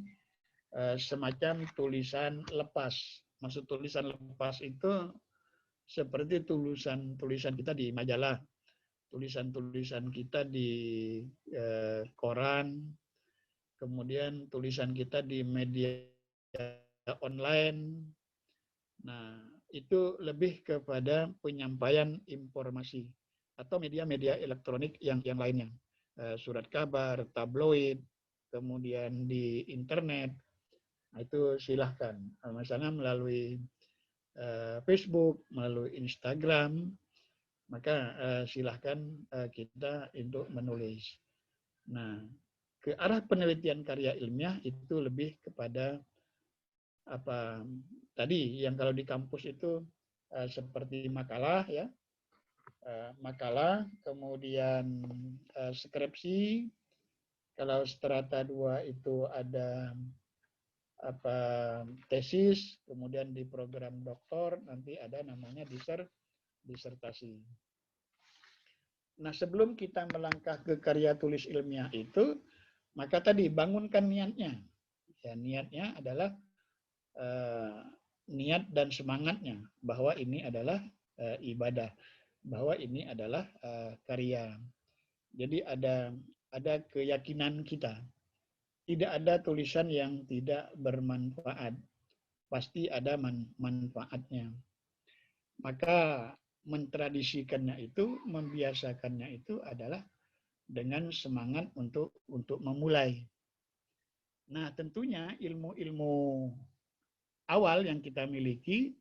semacam tulisan lepas. Maksud tulisan lepas itu seperti tulisan kita di majalah, tulisan kita di koran, kemudian tulisan kita di media online. Nah, itu lebih kepada penyampaian informasi atau media-media elektronik yang lainnya. Surat kabar, tabloid, kemudian di internet. Nah, itu silahkan. Misalnya melalui Facebook, melalui Instagram, maka silahkan kita untuk menulis. Nah, ke arah penelitian karya ilmiah itu lebih kepada apa tadi yang kalau di kampus itu seperti makalah ya, makalah, kemudian skripsi. Kalau strata 2 itu ada apa tesis, kemudian di program doktor nanti ada namanya disertasi. Nah, sebelum kita melangkah ke karya tulis ilmiah itu, maka tadi bangunkan niatnya. Ya, niatnya adalah niat dan semangatnya bahwa ini adalah ibadah, bahwa ini adalah karya. Jadi ada keyakinan kita. Tidak ada tulisan yang tidak bermanfaat. Pasti ada manfaatnya. Maka mentradisikannya itu, membiasakannya itu adalah dengan semangat untuk memulai. Nah, tentunya ilmu-ilmu awal yang kita miliki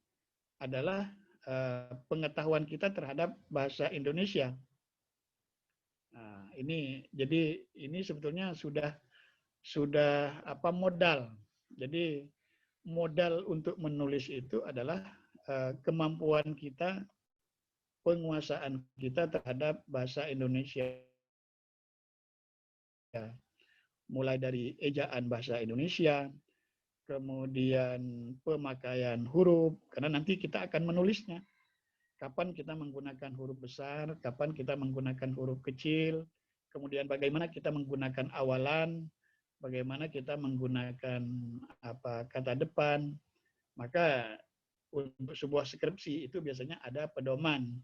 adalah pengetahuan kita terhadap bahasa Indonesia. Nah, ini sebetulnya sudah apa modal. Jadi modal untuk menulis itu adalah kemampuan kita, penguasaan kita terhadap bahasa Indonesia. Mulai dari ejaan bahasa Indonesia, kemudian pemakaian huruf, karena nanti kita akan menulisnya. Kapan kita menggunakan huruf besar, kapan kita menggunakan huruf kecil, kemudian bagaimana kita menggunakan awalan, bagaimana kita menggunakan apa kata depan. Maka untuk sebuah skripsi itu biasanya ada pedoman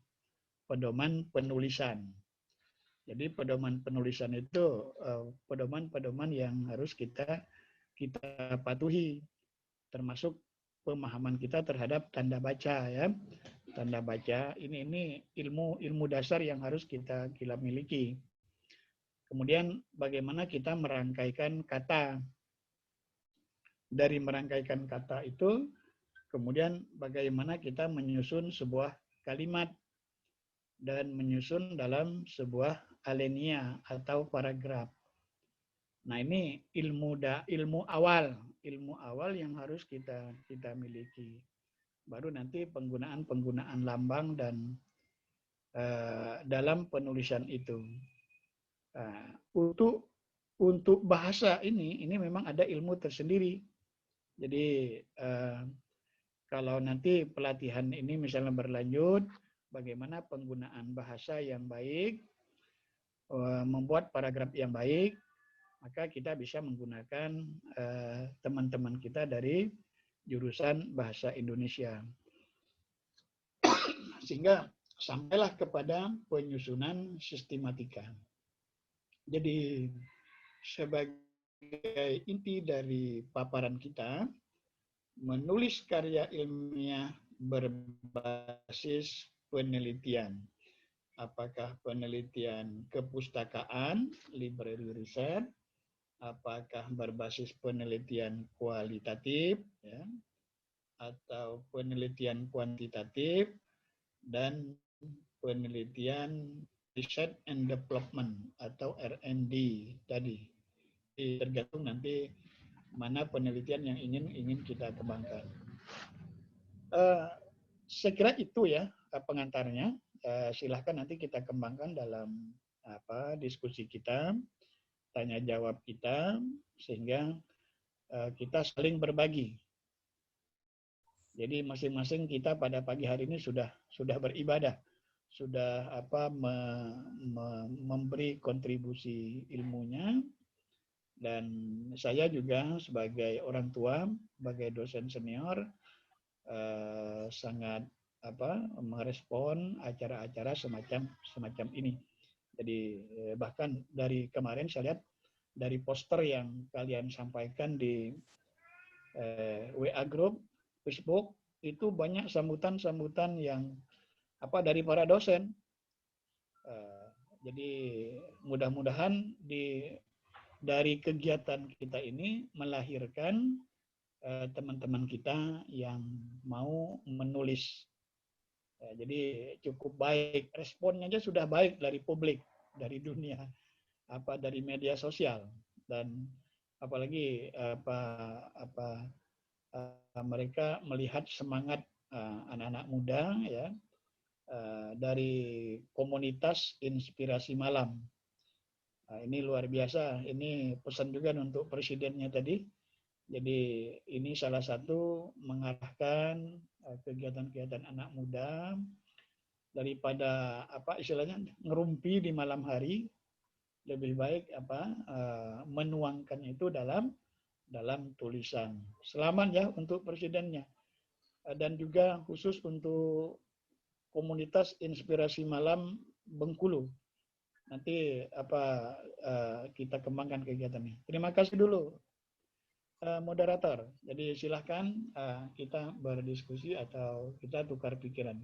penulisan. Jadi pedoman penulisan itu pedoman-pedoman yang harus kita patuhi, termasuk pemahaman kita terhadap tanda baca ya. Tanda baca ini ilmu dasar yang harus kita miliki. Kemudian bagaimana kita merangkaikan kata. Dari merangkaikan kata itu, kemudian bagaimana kita menyusun sebuah kalimat dan menyusun dalam sebuah alinea atau paragraf. Nah, ini ilmu awal yang harus kita miliki. Baru nanti penggunaan lambang dan dalam penulisan itu. Untuk bahasa ini memang ada ilmu tersendiri. Jadi kalau nanti pelatihan ini misalnya berlanjut, bagaimana penggunaan bahasa yang baik, membuat paragraf yang baik, maka kita bisa menggunakan teman-teman kita dari jurusan Bahasa Indonesia. sehingga sampailah kepada penyusunan sistematika. Jadi sebagai inti dari paparan kita, menulis karya ilmiah berbasis penelitian. Apakah penelitian kepustakaan, library research, apakah berbasis penelitian kualitatif, ya, atau penelitian kuantitatif, dan penelitian research and development atau R&D tadi. Tergantung nanti mana penelitian yang ingin kita kembangkan. Saya kira itu ya pengantarnya. Silahkan nanti kita kembangkan dalam diskusi kita, tanya jawab kita, sehingga kita saling berbagi. Jadi masing-masing kita pada pagi hari ini sudah beribadah, sudah memberi kontribusi ilmunya, dan saya juga sebagai orang tua, sebagai dosen senior, sangat merespon acara-acara semacam ini. Jadi bahkan dari kemarin saya lihat dari poster yang kalian sampaikan di WA group Facebook, itu banyak sambutan-sambutan yang dari para dosen. Jadi mudah-mudahan dari kegiatan kita ini melahirkan teman-teman kita yang mau menulis. Jadi cukup baik, responnya aja sudah baik dari publik, dari dunia, dari media sosial, dan apalagi mereka melihat semangat anak-anak muda ya dari komunitas inspirasi malam. Ini luar biasa. Ini pesan juga untuk presidennya tadi. Jadi ini salah satu mengarahkan kegiatan-kegiatan anak muda daripada istilahnya ngerumpi di malam hari, lebih baik menuangkan itu dalam tulisan. Selamat ya untuk presidennya, dan juga khusus untuk komunitas inspirasi malam Bengkulu. Nanti kita kembangkan kegiatannya. Terima kasih dulu moderator. Jadi silahkan kita berdiskusi atau kita tukar pikiran.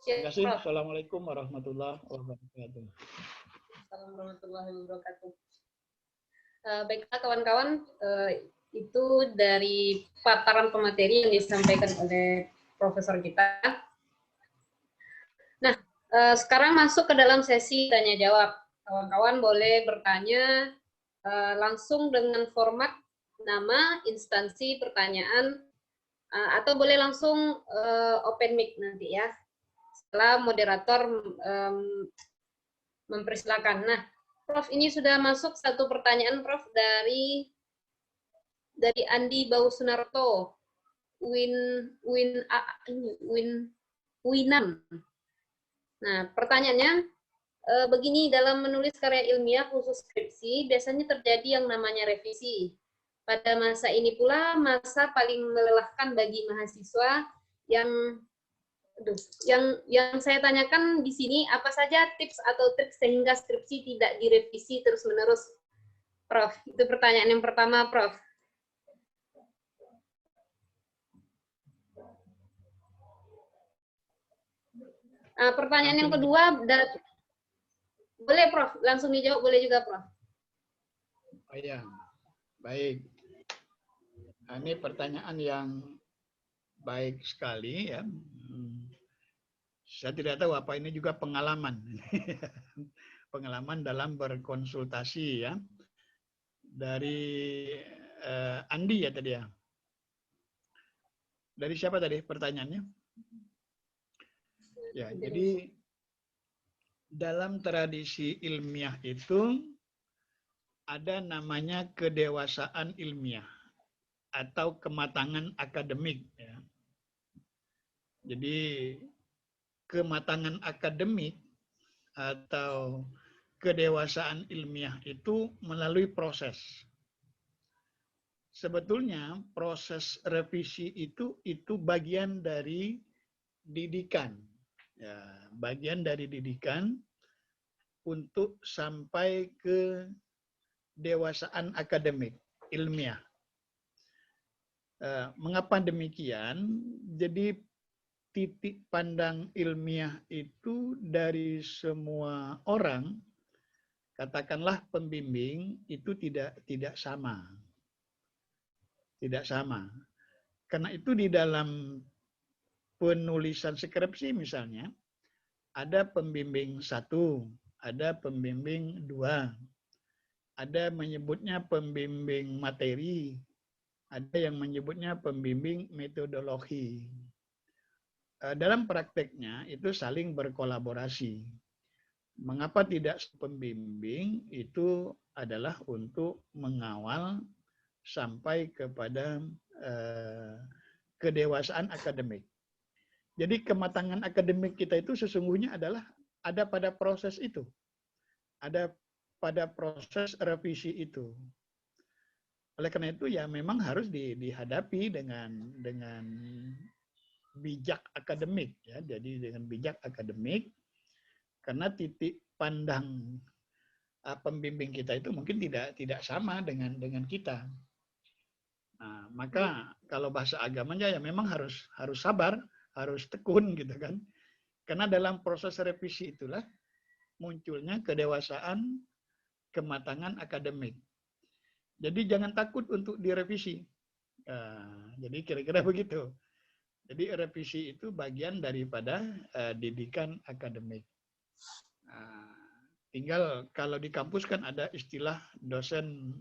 Terima kasih. Assalamualaikum warahmatullahi wabarakatuh. Assalamualaikum warahmatullahi wabarakatuh. Baiklah kawan-kawan, itu dari paparan pemateri yang disampaikan oleh profesor kita. Nah, sekarang masuk ke dalam sesi tanya jawab. Kawan-kawan boleh bertanya langsung dengan format nama, instansi, pertanyaan, atau boleh langsung open mic nanti ya, setelah moderator mempersilakan. Nah, Prof, ini sudah masuk satu pertanyaan, Prof, dari Andi Bausunarto, Winan. Nah, pertanyaannya begini, dalam menulis karya ilmiah khusus skripsi, biasanya terjadi yang namanya revisi. Pada masa ini pula, masa paling melelahkan bagi mahasiswa yang saya tanyakan di sini, apa saja tips atau trik sehingga skripsi tidak direvisi terus-menerus, Prof? Itu pertanyaan yang pertama, Prof. Pertanyaan yang kedua, boleh, Prof? Langsung dijawab, boleh juga, Prof. Oh ya, baik. Ini pertanyaan yang baik sekali ya. Saya tidak tahu apa ini juga pengalaman. Pengalaman dalam berkonsultasi ya. Dari Andi ya tadi ya. Dari siapa tadi pertanyaannya? Ya, jadi dalam tradisi ilmiah itu ada namanya kedewasaan ilmiah atau kematangan akademik ya. Jadi kematangan akademik atau kedewasaan ilmiah itu melalui proses. Sebetulnya proses revisi itu bagian dari didikan. Ya, bagian dari didikan untuk sampai ke dewasaan akademik, ilmiah. Mengapa demikian? Jadi titik pandang ilmiah itu dari semua orang, katakanlah pembimbing, itu tidak sama. Tidak sama. Karena itu di dalam penulisan skripsi misalnya, ada pembimbing 1, ada pembimbing 2, ada menyebutnya pembimbing materi, ada yang menyebutnya pembimbing metodologi. Dalam prakteknya itu saling berkolaborasi. Mengapa tidak pembimbing? Itu adalah untuk mengawal sampai kepada kedewasaan akademik. Jadi kematangan akademik kita itu sesungguhnya adalah ada pada proses itu. Ada pada proses revisi itu. Oleh karena itu ya memang harus dihadapi dengan bijak akademik ya. Jadi dengan bijak akademik karena titik pandang pembimbing kita itu mungkin tidak sama dengan kita. Nah, maka kalau bahasa agamanya ya memang harus sabar, harus tekun gitu kan. Karena dalam proses revisi itulah munculnya kedewasaan, kematangan akademik. Jadi jangan takut untuk direvisi. Jadi kira-kira begitu. Jadi revisi itu bagian daripada didikan akademik. Tinggal kalau di kampus kan ada istilah dosen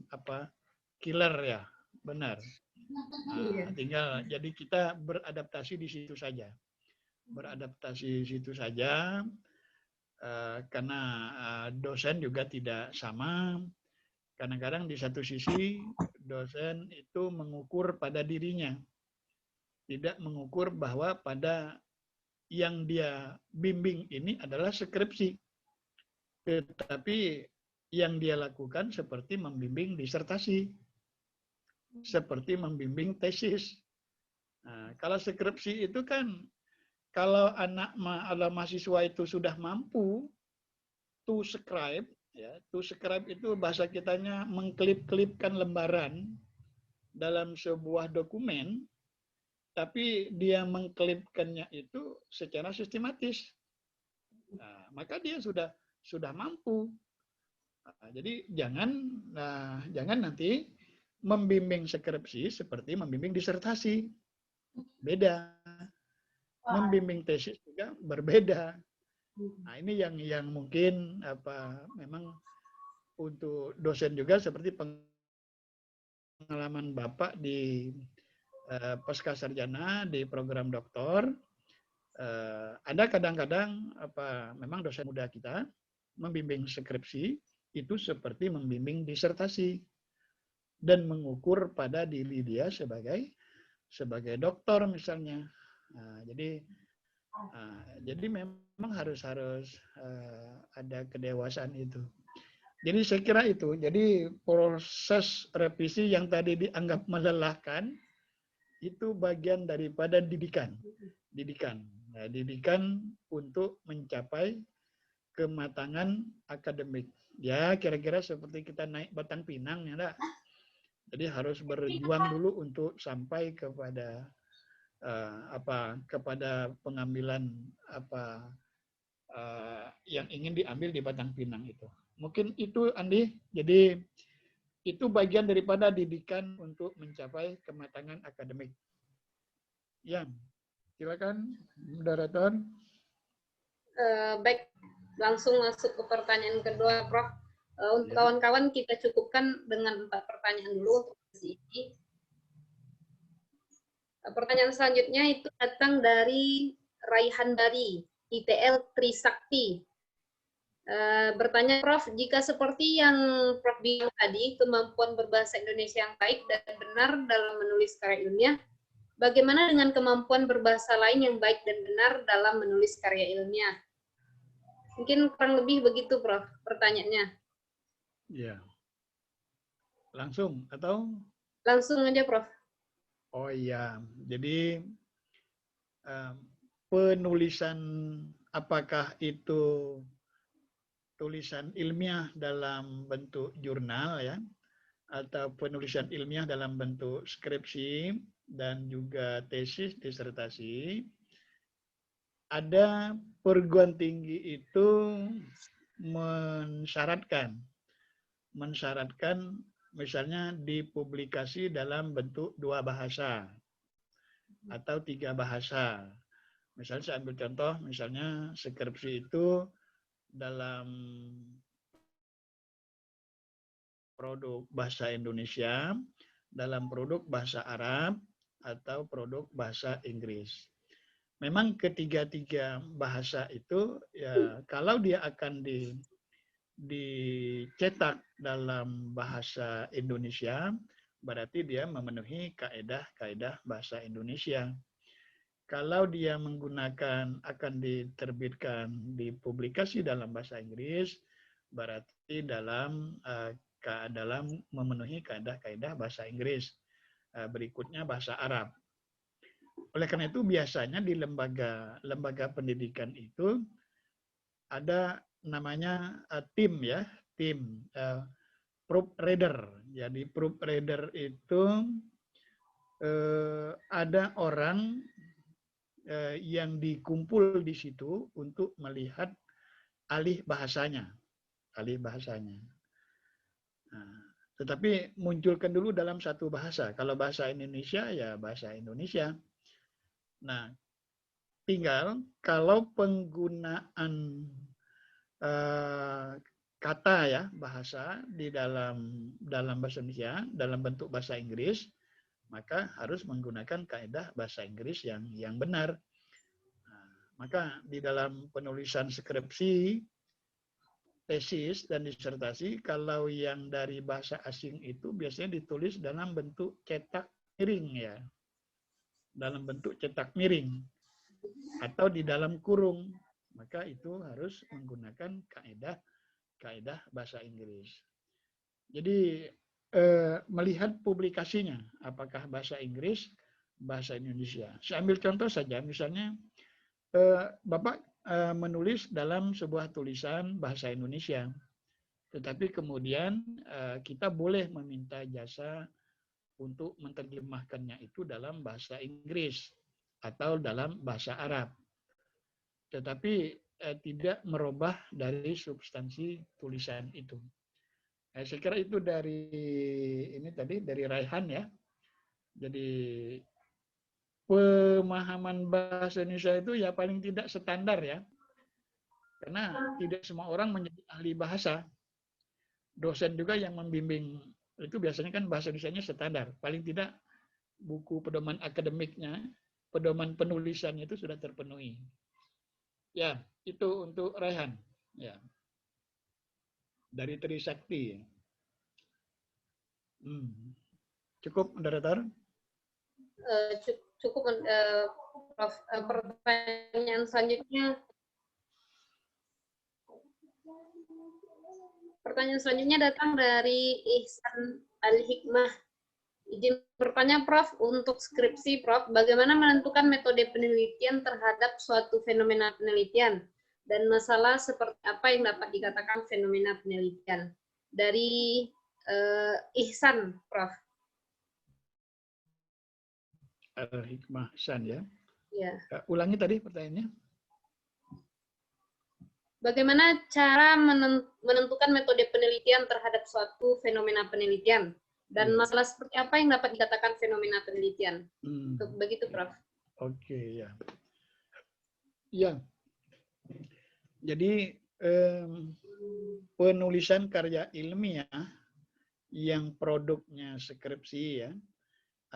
killer ya, benar. Tinggal jadi kita beradaptasi di situ saja. Beradaptasi di situ saja karena dosen juga tidak sama. Kadang-kadang di satu sisi dosen itu mengukur pada dirinya, tidak mengukur bahwa pada yang dia bimbing ini adalah skripsi. Tetapi yang dia lakukan seperti membimbing disertasi, seperti membimbing tesis. Nah, kalau skripsi itu kan, kalau mahasiswa itu sudah mampu to scribe, ya, to scribe itu bahasa kitanya mengklip-klipkan lembaran dalam sebuah dokumen, tapi dia mengklipkannya itu secara sistematis. Nah, maka dia sudah mampu. Nah, jadi jangan nanti membimbing skripsi seperti membimbing disertasi. Beda. Membimbing tesis juga berbeda. Nah, ini yang mungkin memang untuk dosen juga seperti pengalaman Bapak di pasca sarjana di program doktor. Ada kadang-kadang memang dosen muda kita membimbing skripsi itu seperti membimbing disertasi dan mengukur pada diri dia sebagai doktor misalnya. Nah, jadi memang harus ada kedewasaan itu. Jadi saya kira itu. Jadi proses revisi yang tadi dianggap melelahkan itu bagian daripada didikan. Nah, didikan untuk mencapai kematangan akademik. Ya kira-kira seperti kita naik batang pinang ya enggak? Jadi harus berjuang dulu untuk sampai kepada kepada pengambilan yang ingin diambil di batang pinang itu. Mungkin itu Andi. Jadi itu bagian daripada didikan untuk mencapai kematangan akademik. Ya, silakan moderator. Baik, langsung masuk ke pertanyaan kedua, Prof. Untuk kawan-kawan kita cukupkan dengan 4 pertanyaan dulu untuk sesi ini. Pertanyaan selanjutnya itu datang dari Raihan Dari, ITL Trisakti. Bertanya, Prof, jika seperti yang Prof bilang tadi, kemampuan berbahasa Indonesia yang baik dan benar dalam menulis karya ilmiah, bagaimana dengan kemampuan berbahasa lain yang baik dan benar dalam menulis karya ilmiah? Mungkin kurang lebih begitu, Prof, pertanyaannya. Ya. Langsung atau? Langsung aja, Prof. Oh iya, jadi penulisan apakah itu tulisan ilmiah dalam bentuk jurnal ya, atau penulisan ilmiah dalam bentuk skripsi dan juga tesis disertasi, ada perguruan tinggi itu mensyaratkan misalnya dipublikasi dalam bentuk 2 bahasa atau 3 bahasa. Misalnya saya ambil contoh, misalnya skripsi itu dalam produk bahasa Indonesia, dalam produk bahasa Arab, atau produk bahasa Inggris. Memang ketiga-tiga bahasa itu, ya, kalau dia akan dicetak dalam bahasa Indonesia, berarti dia memenuhi kaedah-kaedah bahasa Indonesia. Kalau dia akan diterbitkan, dipublikasi dalam bahasa Inggris, berarti dalam memenuhi kaedah-kaedah bahasa Inggris. Berikutnya bahasa Arab. Oleh karena itu biasanya di lembaga pendidikan itu ada namanya tim ya, tim proofreader. Jadi proofreader itu ada orang yang dikumpul di situ untuk melihat alih bahasanya. Nah, tetapi munculkan dulu dalam satu bahasa. Kalau bahasa Indonesia ya bahasa Indonesia. Nah, tinggal kalau penggunaan kata ya bahasa di dalam bahasa Indonesia dalam bentuk bahasa Inggris, maka harus menggunakan kaedah bahasa Inggris yang benar. Nah, maka di dalam penulisan skripsi, tesis dan disertasi, kalau yang dari bahasa asing itu biasanya ditulis dalam bentuk cetak miring ya. Dalam bentuk cetak miring atau di dalam kurung, maka itu harus menggunakan kaedah bahasa Inggris. Jadi melihat publikasinya, apakah bahasa Inggris, bahasa Indonesia. Saya ambil contoh saja, misalnya Bapak menulis dalam sebuah tulisan bahasa Indonesia, tetapi kemudian kita boleh meminta jasa untuk menerjemahkannya itu dalam bahasa Inggris atau dalam bahasa Arab. Tetapi tidak merubah dari substansi tulisan itu. Saya kira itu dari Raihan ya. Jadi pemahaman bahasa Indonesia itu ya paling tidak standar ya. Karena tidak semua orang menjadi ahli bahasa. Dosen juga yang membimbing itu biasanya kan bahasa Indonesianya standar. Paling tidak buku pedoman akademiknya, pedoman penulisannya itu sudah terpenuhi. Ya, itu untuk Raihan. Ya. Dari Trisakti. Cukup, moderator? Cukup, Prof. Pertanyaan selanjutnya datang dari Ihsan Al-Hikmah. Izin bertanya, Prof, untuk skripsi, Prof, bagaimana menentukan metode penelitian terhadap suatu fenomena penelitian dan masalah seperti apa yang dapat dikatakan fenomena penelitian? Dari Ihsan, Prof. Al-Hikmah Ihsan ya. Ya. Ulangi tadi pertanyaannya. Bagaimana cara menentukan metode penelitian terhadap suatu fenomena penelitian? Dan masalah seperti apa yang dapat dikatakan fenomena penelitian? Begitu, Prof. Oke, ya. Ya. Jadi, penulisan karya ilmiah yang produknya skripsi ya,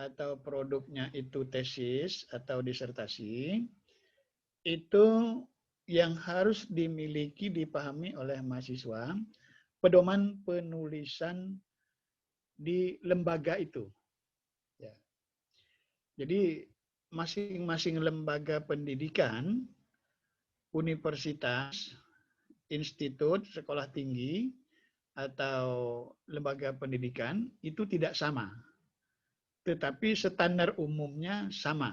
atau produknya itu tesis atau disertasi, itu yang harus dimiliki, dipahami oleh mahasiswa, pedoman penulisan di lembaga itu. Ya. Jadi masing-masing lembaga pendidikan, universitas, institut, sekolah tinggi, atau lembaga pendidikan itu tidak sama. Tetapi standar umumnya sama.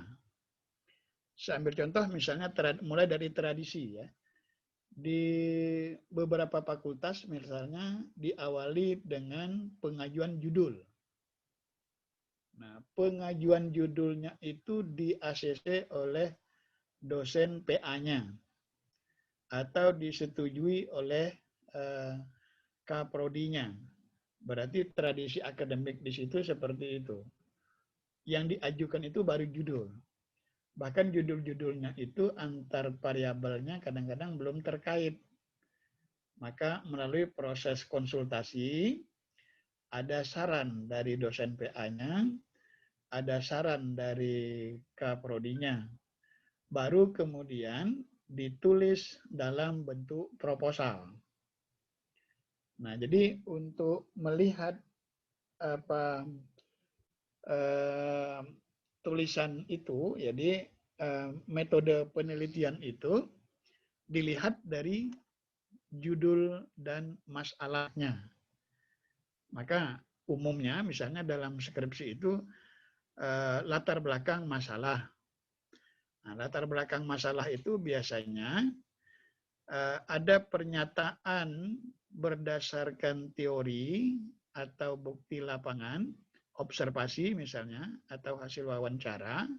Saya ambil contoh misalnya mulai dari tradisi ya. Di beberapa fakultas misalnya diawali dengan pengajuan judul. Nah, pengajuan judulnya itu di-ACC oleh dosen PA-nya atau disetujui oleh Kaprodinya. Berarti tradisi akademik di situ seperti itu. Yang diajukan itu baru judul. Bahkan judul-judulnya itu antar variabelnya kadang-kadang belum terkait. Maka melalui proses konsultasi, ada saran dari dosen PA-nya, ada saran dari Kaprodinya. Baru kemudian ditulis dalam bentuk proposal. Nah, jadi untuk melihat tulisan itu, jadi metode penelitian itu dilihat dari judul dan masalahnya. Maka umumnya misalnya dalam skripsi itu latar belakang masalah. Nah, latar belakang masalah itu biasanya ada pernyataan berdasarkan teori atau bukti lapangan, observasi misalnya, atau hasil wawancara,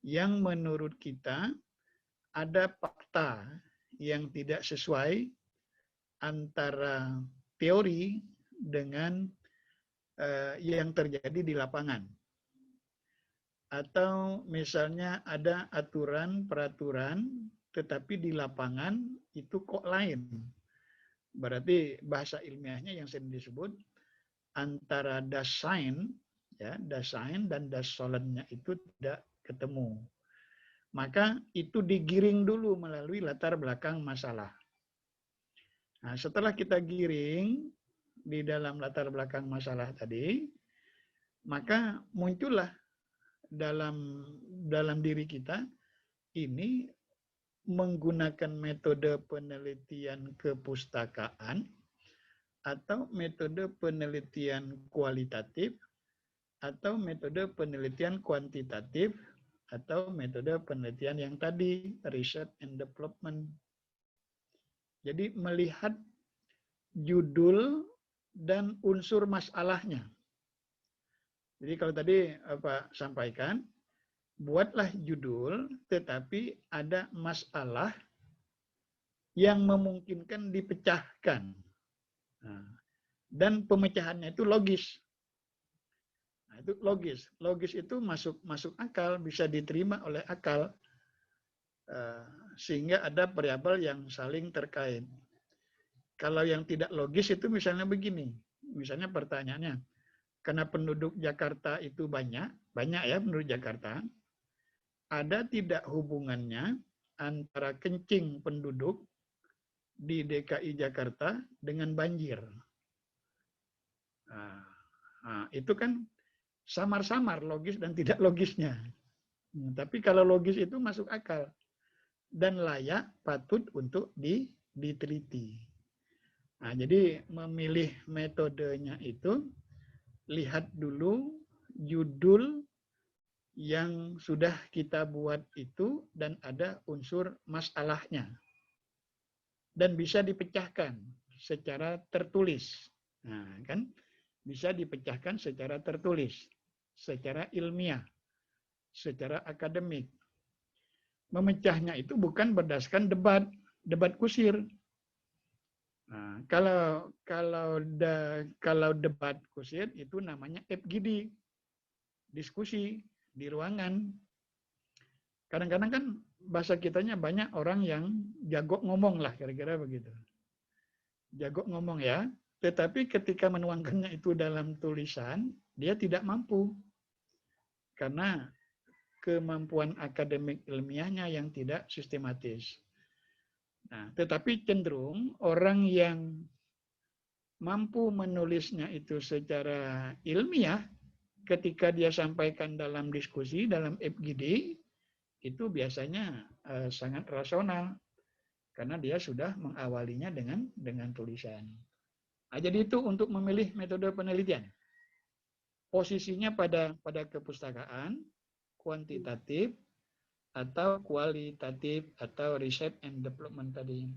yang menurut kita ada fakta yang tidak sesuai antara teori dengan yang terjadi di lapangan. Atau misalnya ada aturan, peraturan, tetapi di lapangan itu kok lain. Berarti bahasa ilmiahnya yang sering disebut antara Dasein, ya, Dasein dan Dassollennya itu tidak ketemu. Maka itu digiring dulu melalui latar belakang masalah. Nah, setelah kita giring di dalam latar belakang masalah tadi, maka muncullah dalam diri kita ini menggunakan metode penelitian kepustakaan atau metode penelitian kualitatif atau metode penelitian kuantitatif atau metode penelitian yang tadi research and development. Jadi melihat judul dan unsur masalahnya. Jadi kalau tadi Pak sampaikan, buatlah judul, tetapi ada masalah yang memungkinkan dipecahkan. Nah, dan pemecahannya itu logis. Nah, itu logis. Logis itu masuk akal, bisa diterima oleh akal, sehingga ada variabel yang saling terkait. Kalau yang tidak logis itu misalnya begini, misalnya pertanyaannya, karena penduduk Jakarta itu banyak ya penduduk Jakarta, ada tidak hubungannya antara kencing penduduk di DKI Jakarta dengan banjir? Nah, itu kan samar-samar logis dan tidak logisnya. Tapi kalau logis itu masuk akal dan layak patut untuk diteliti. Nah, jadi memilih metodenya itu lihat dulu judul yang sudah kita buat itu dan ada unsur masalahnya. Dan bisa dipecahkan secara tertulis. Nah, kan bisa dipecahkan secara tertulis, secara ilmiah, secara akademik. Memecahnya itu bukan berdasarkan debat kusir. Nah, kalau debat kusir itu namanya FGD, diskusi di ruangan. Kadang-kadang kan bahasa kitanya banyak orang yang jago ngomong lah, kira-kira begitu. Jago ngomong ya, tetapi ketika menuangkannya itu dalam tulisan, dia tidak mampu. Karena kemampuan akademik ilmiahnya yang tidak sistematis. Nah, tetapi cenderung orang yang mampu menulisnya itu secara ilmiah, ketika dia sampaikan dalam diskusi, dalam FGD, itu biasanya sangat rasional. Karena dia sudah mengawalinya dengan tulisan. Nah, jadi itu untuk memilih metode penelitian. Posisinya pada kepustakaan, kuantitatif, atau kualitatif atau research and development tadi.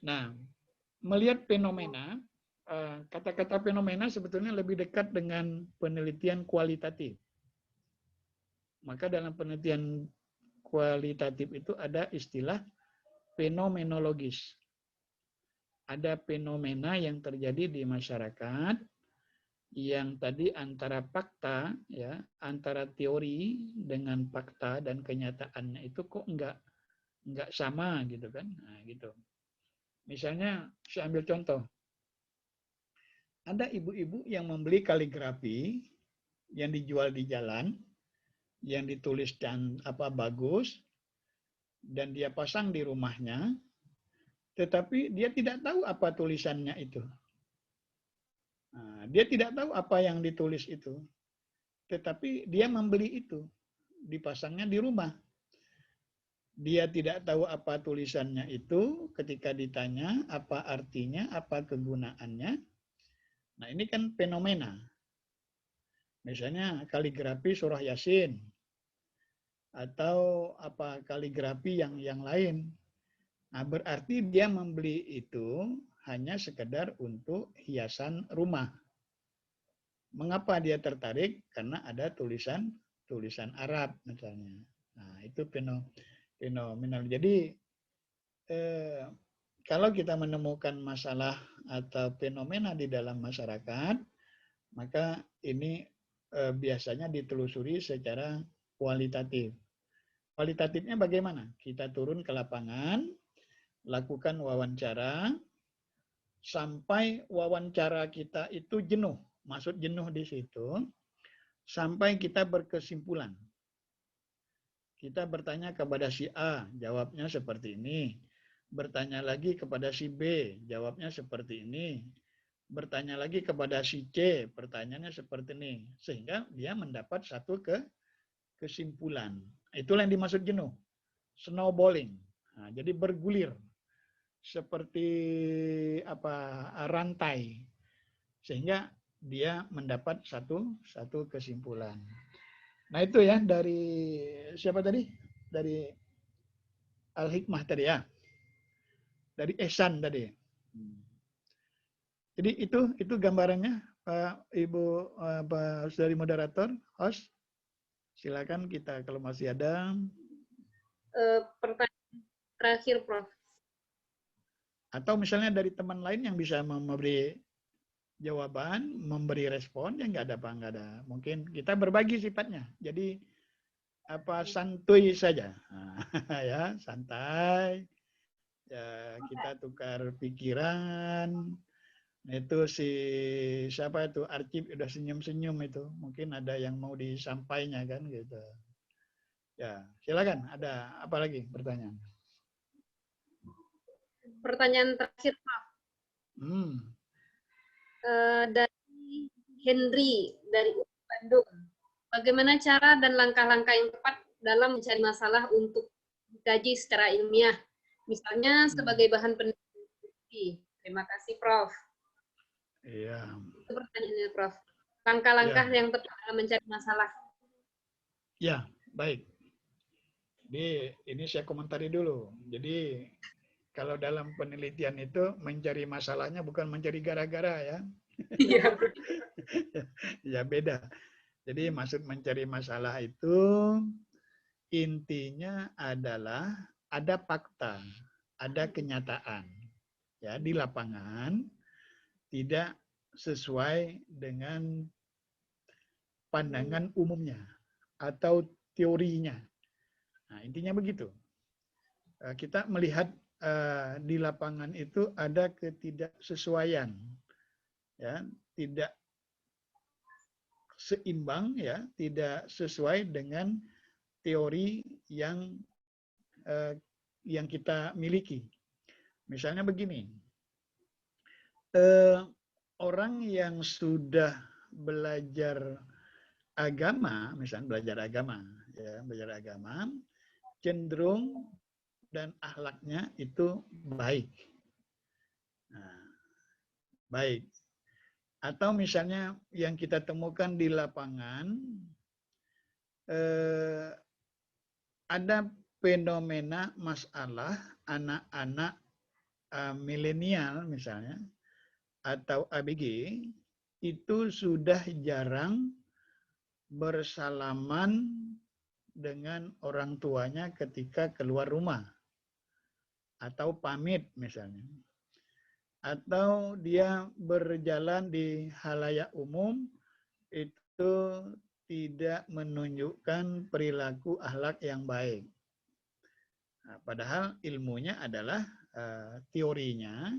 Nah, melihat fenomena, kata-kata fenomena sebetulnya lebih dekat dengan penelitian kualitatif. Maka dalam penelitian kualitatif itu ada istilah fenomenologis. Ada fenomena yang terjadi di masyarakat yang tadi antara fakta, ya, antara teori dengan fakta dan kenyataannya itu kok enggak sama gitu kan? Nah, gitu. Misalnya saya ambil contoh, ada ibu-ibu yang membeli kaligrafi yang dijual di jalan, yang ditulis dan bagus, dan dia pasang di rumahnya, tetapi dia tidak tahu apa tulisannya itu. Nah, dia tidak tahu apa yang ditulis itu, tetapi dia membeli itu, dipasangnya di rumah. Dia tidak tahu apa tulisannya itu, ketika ditanya apa artinya, apa kegunaannya. Nah, ini kan fenomena. Misalnya kaligrafi surah Yasin, atau kaligrafi yang lain. Nah, berarti dia membeli itu hanya sekedar untuk hiasan rumah. Mengapa dia tertarik? Karena ada tulisan Arab misalnya. Nah, itu fenomenal. Jadi kalau kita menemukan masalah atau fenomena di dalam masyarakat, maka ini biasanya ditelusuri secara kualitatif. Kualitatifnya bagaimana? Kita turun ke lapangan, lakukan wawancara, sampai wawancara kita itu jenuh. Maksud jenuh di situ, sampai kita berkesimpulan. Kita bertanya kepada si A, jawabnya seperti ini. Bertanya lagi kepada si B, jawabnya seperti ini. Bertanya lagi kepada si C, pertanyaannya seperti ini. Sehingga dia mendapat satu kesimpulan. Itulah yang dimaksud jenuh. Snowballing. Nah, jadi bergulir. Seperti rantai. Sehingga dia mendapat satu kesimpulan. Nah, itu ya dari siapa tadi? Dari Al-Hikmah tadi ya. Dari Ehsan tadi. Jadi itu gambarannya, Pak Ibu, Pak Saudari moderator, host. Silakan kita kalau masih ada. Pertanyaan terakhir, Prof. Atau misalnya dari teman lain yang bisa memberi jawaban, memberi respon, ya nggak ada. Mungkin kita berbagi sifatnya. Jadi santuy saja, ya santai. Ya, kita tukar pikiran. Itu siapa itu Archib udah senyum-senyum itu. Mungkin ada yang mau disampaikan kan gitu. Ya, silakan. Ada apa lagi pertanyaan? Pertanyaan terakhir, Prof. Dari Henry dari Bandung. Bagaimana cara dan langkah-langkah yang tepat dalam mencari masalah untuk dikaji secara ilmiah? Misalnya sebagai bahan penelitian. Terima kasih, Prof. Iya. Itu pertanyaannya, Prof. Langkah-langkah yang tepat dalam mencari masalah. Ya, baik. Jadi ini saya komentari dulu. Jadi kalau dalam penelitian itu mencari masalahnya bukan mencari gara-gara ya. Iya. Ya beda. Jadi maksud mencari masalah itu intinya adalah ada fakta, ada kenyataan. Ya, di lapangan tidak sesuai dengan pandangan umumnya atau teorinya. Nah, intinya begitu. Kita melihat di lapangan itu ada ketidaksesuaian, ya, tidak seimbang, ya, tidak sesuai dengan teori yang kita miliki. Misalnya begini, orang yang sudah belajar agama, misalnya belajar agama, cenderung dan akhlaknya itu baik. Nah, baik. Atau misalnya yang kita temukan di lapangan, ada fenomena masalah anak-anak milenial misalnya atau ABG itu sudah jarang bersalaman dengan orang tuanya ketika keluar rumah atau pamit misalnya, atau dia berjalan di halayak umum itu tidak menunjukkan perilaku akhlak yang baik. Nah, padahal ilmunya adalah teorinya.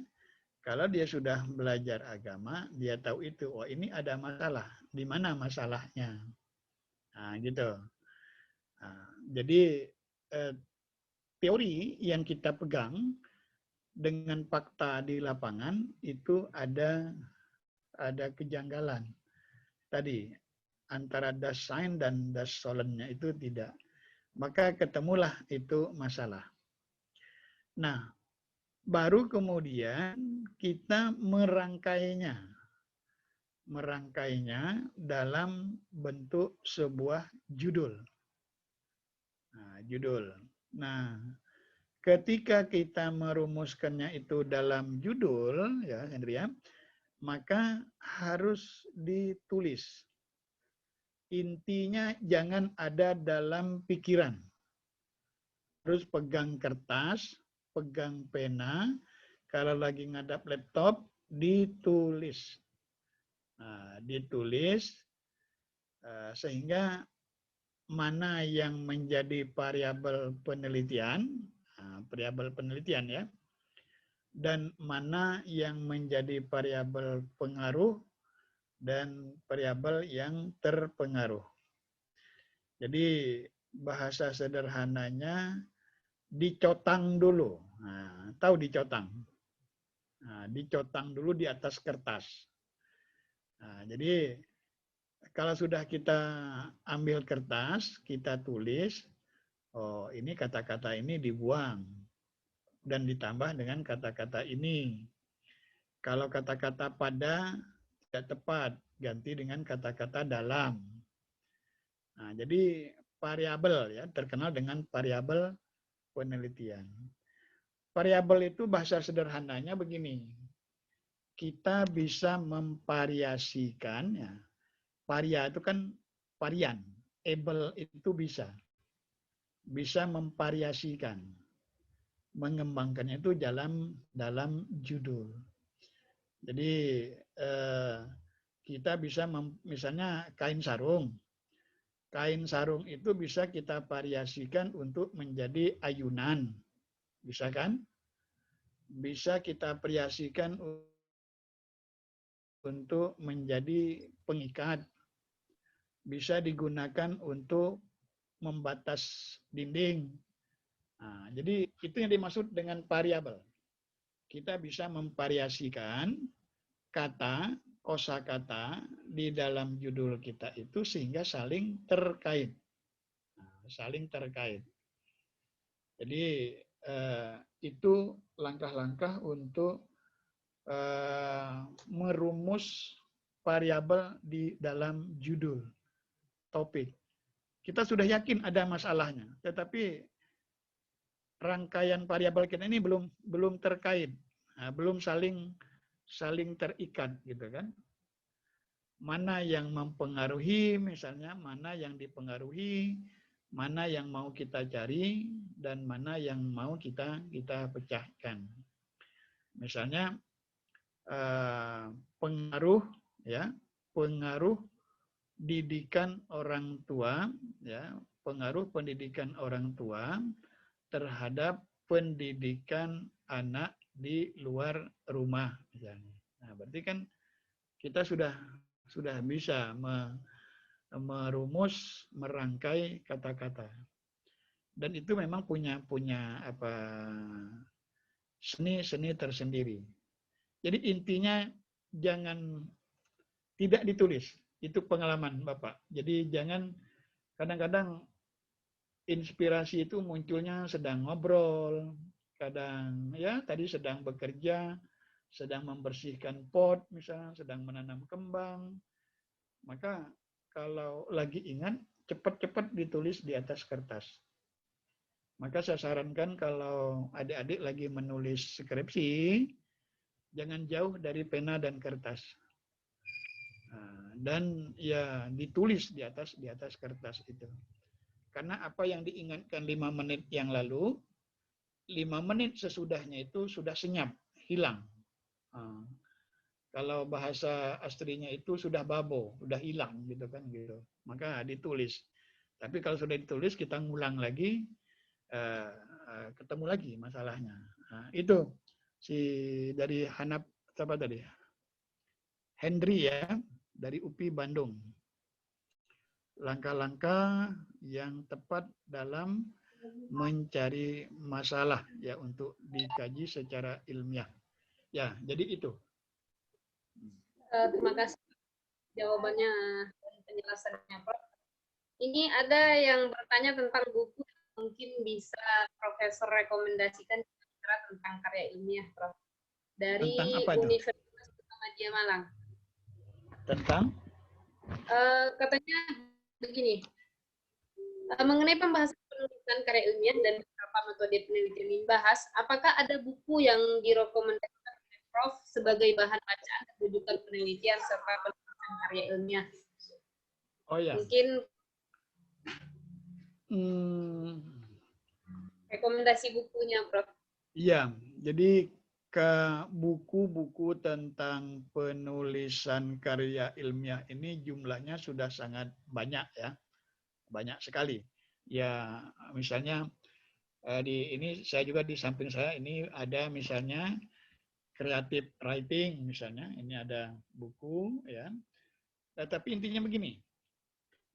Kalau dia sudah belajar agama, dia tahu itu. Oh, ini ada masalah. Di mana masalahnya? Nah, gitu. Nah, jadi teori yang kita pegang dengan fakta di lapangan itu ada kejanggalan. Tadi antara das Sein dan das Solennya itu tidak. Maka ketemulah itu masalah. Nah, baru kemudian kita merangkainya dalam bentuk sebuah judul. Nah, judul. Nah, ketika kita merumuskannya itu dalam judul, ya, Hendria, maka harus ditulis. Intinya jangan ada dalam pikiran. Harus pegang kertas, pegang pena, kalau lagi ngadap laptop, ditulis. Nah, ditulis sehingga mana yang menjadi variabel penelitian ya, dan mana yang menjadi variabel pengaruh dan variabel yang terpengaruh. Jadi bahasa sederhananya dicotang dulu. Nah, tahu dicotang? Nah, dicotang dulu di atas kertas. Nah, jadi kalau sudah kita ambil kertas, kita tulis, oh ini kata-kata ini dibuang dan ditambah dengan kata-kata ini. Kalau kata-kata pada tidak tepat, ganti dengan kata-kata dalam. Nah, jadi variabel ya, terkenal dengan variabel penelitian. Variabel itu bahasa sederhananya begini. Kita bisa memvariasikan ya. Varia itu kan varian. Able itu bisa memvariasikan. Mengembangkannya itu dalam judul. Jadi kita bisa misalnya kain sarung. Kain sarung itu bisa kita variasikan untuk menjadi ayunan. Bisa kan? Bisa kita variasikan untuk menjadi pengikat. Bisa digunakan untuk membatas dinding. Nah, jadi itu yang dimaksud dengan variabel. Kita bisa memvariasikan kata, kosakata di dalam judul kita itu sehingga saling terkait. Nah, saling terkait. Jadi itu langkah-langkah untuk merumus variabel di dalam judul topik. Kita sudah yakin ada masalahnya, tetapi rangkaian variabel kita ini belum terkait, nah, belum saling terikat, gitu kan? Mana yang mempengaruhi, misalnya, mana yang dipengaruhi, mana yang mau kita cari, dan mana yang mau kita pecahkan. Misalnya pengaruh didikan orang tua, ya, pengaruh pendidikan orang tua terhadap pendidikan anak di luar rumah, misalnya. Nah, berarti kan kita sudah bisa merumus, merangkai kata-kata, dan itu memang punya seni tersendiri. Jadi intinya jangan tidak ditulis. Itu pengalaman Bapak. Jadi jangan, kadang-kadang inspirasi itu munculnya sedang ngobrol, kadang ya tadi sedang bekerja, sedang membersihkan pot misalnya, sedang menanam kembang. Maka kalau lagi ingat, cepat-cepat ditulis di atas kertas. Maka saya sarankan kalau adik-adik lagi menulis skripsi, jangan jauh dari pena dan kertas. Dan ya ditulis di atas kertas itu. Karena apa yang diingatkan 5 menit yang lalu, 5 menit sesudahnya itu sudah senyap, hilang. Kalau bahasa aslinya itu sudah babo, sudah hilang gitu kan gitu. Maka ditulis. Tapi kalau sudah ditulis kita ngulang lagi, ketemu lagi masalahnya. Itu si dari Hanap apa tadi? Hendri ya, dari UPI Bandung. Langkah-langkah yang tepat dalam mencari masalah ya untuk dikaji secara ilmiah. Ya, jadi itu. Terima kasih jawabannya dan penjelasannya, Prof. Ini ada yang bertanya tentang buku yang mungkin bisa Profesor rekomendasikan tentang karya ilmiah, Prof. Dari Universitas Muhammadiyah Malang. Tentang? Katanya begini, mengenai pembahasan penulisan karya ilmiah dan beberapa metode penelitian dibahas, apakah ada buku yang direkomendasikan oleh Prof sebagai bahan bacaan dan rujukan penelitian serta penulisan karya ilmiah? Oh ya. Mungkin rekomendasi bukunya, Prof. Iya, jadi ke buku-buku tentang penulisan karya ilmiah ini jumlahnya sudah sangat banyak ya, banyak sekali. Ya, misalnya di ini saya juga di samping saya ini ada misalnya creative writing misalnya, ini ada buku ya. Tapi intinya begini,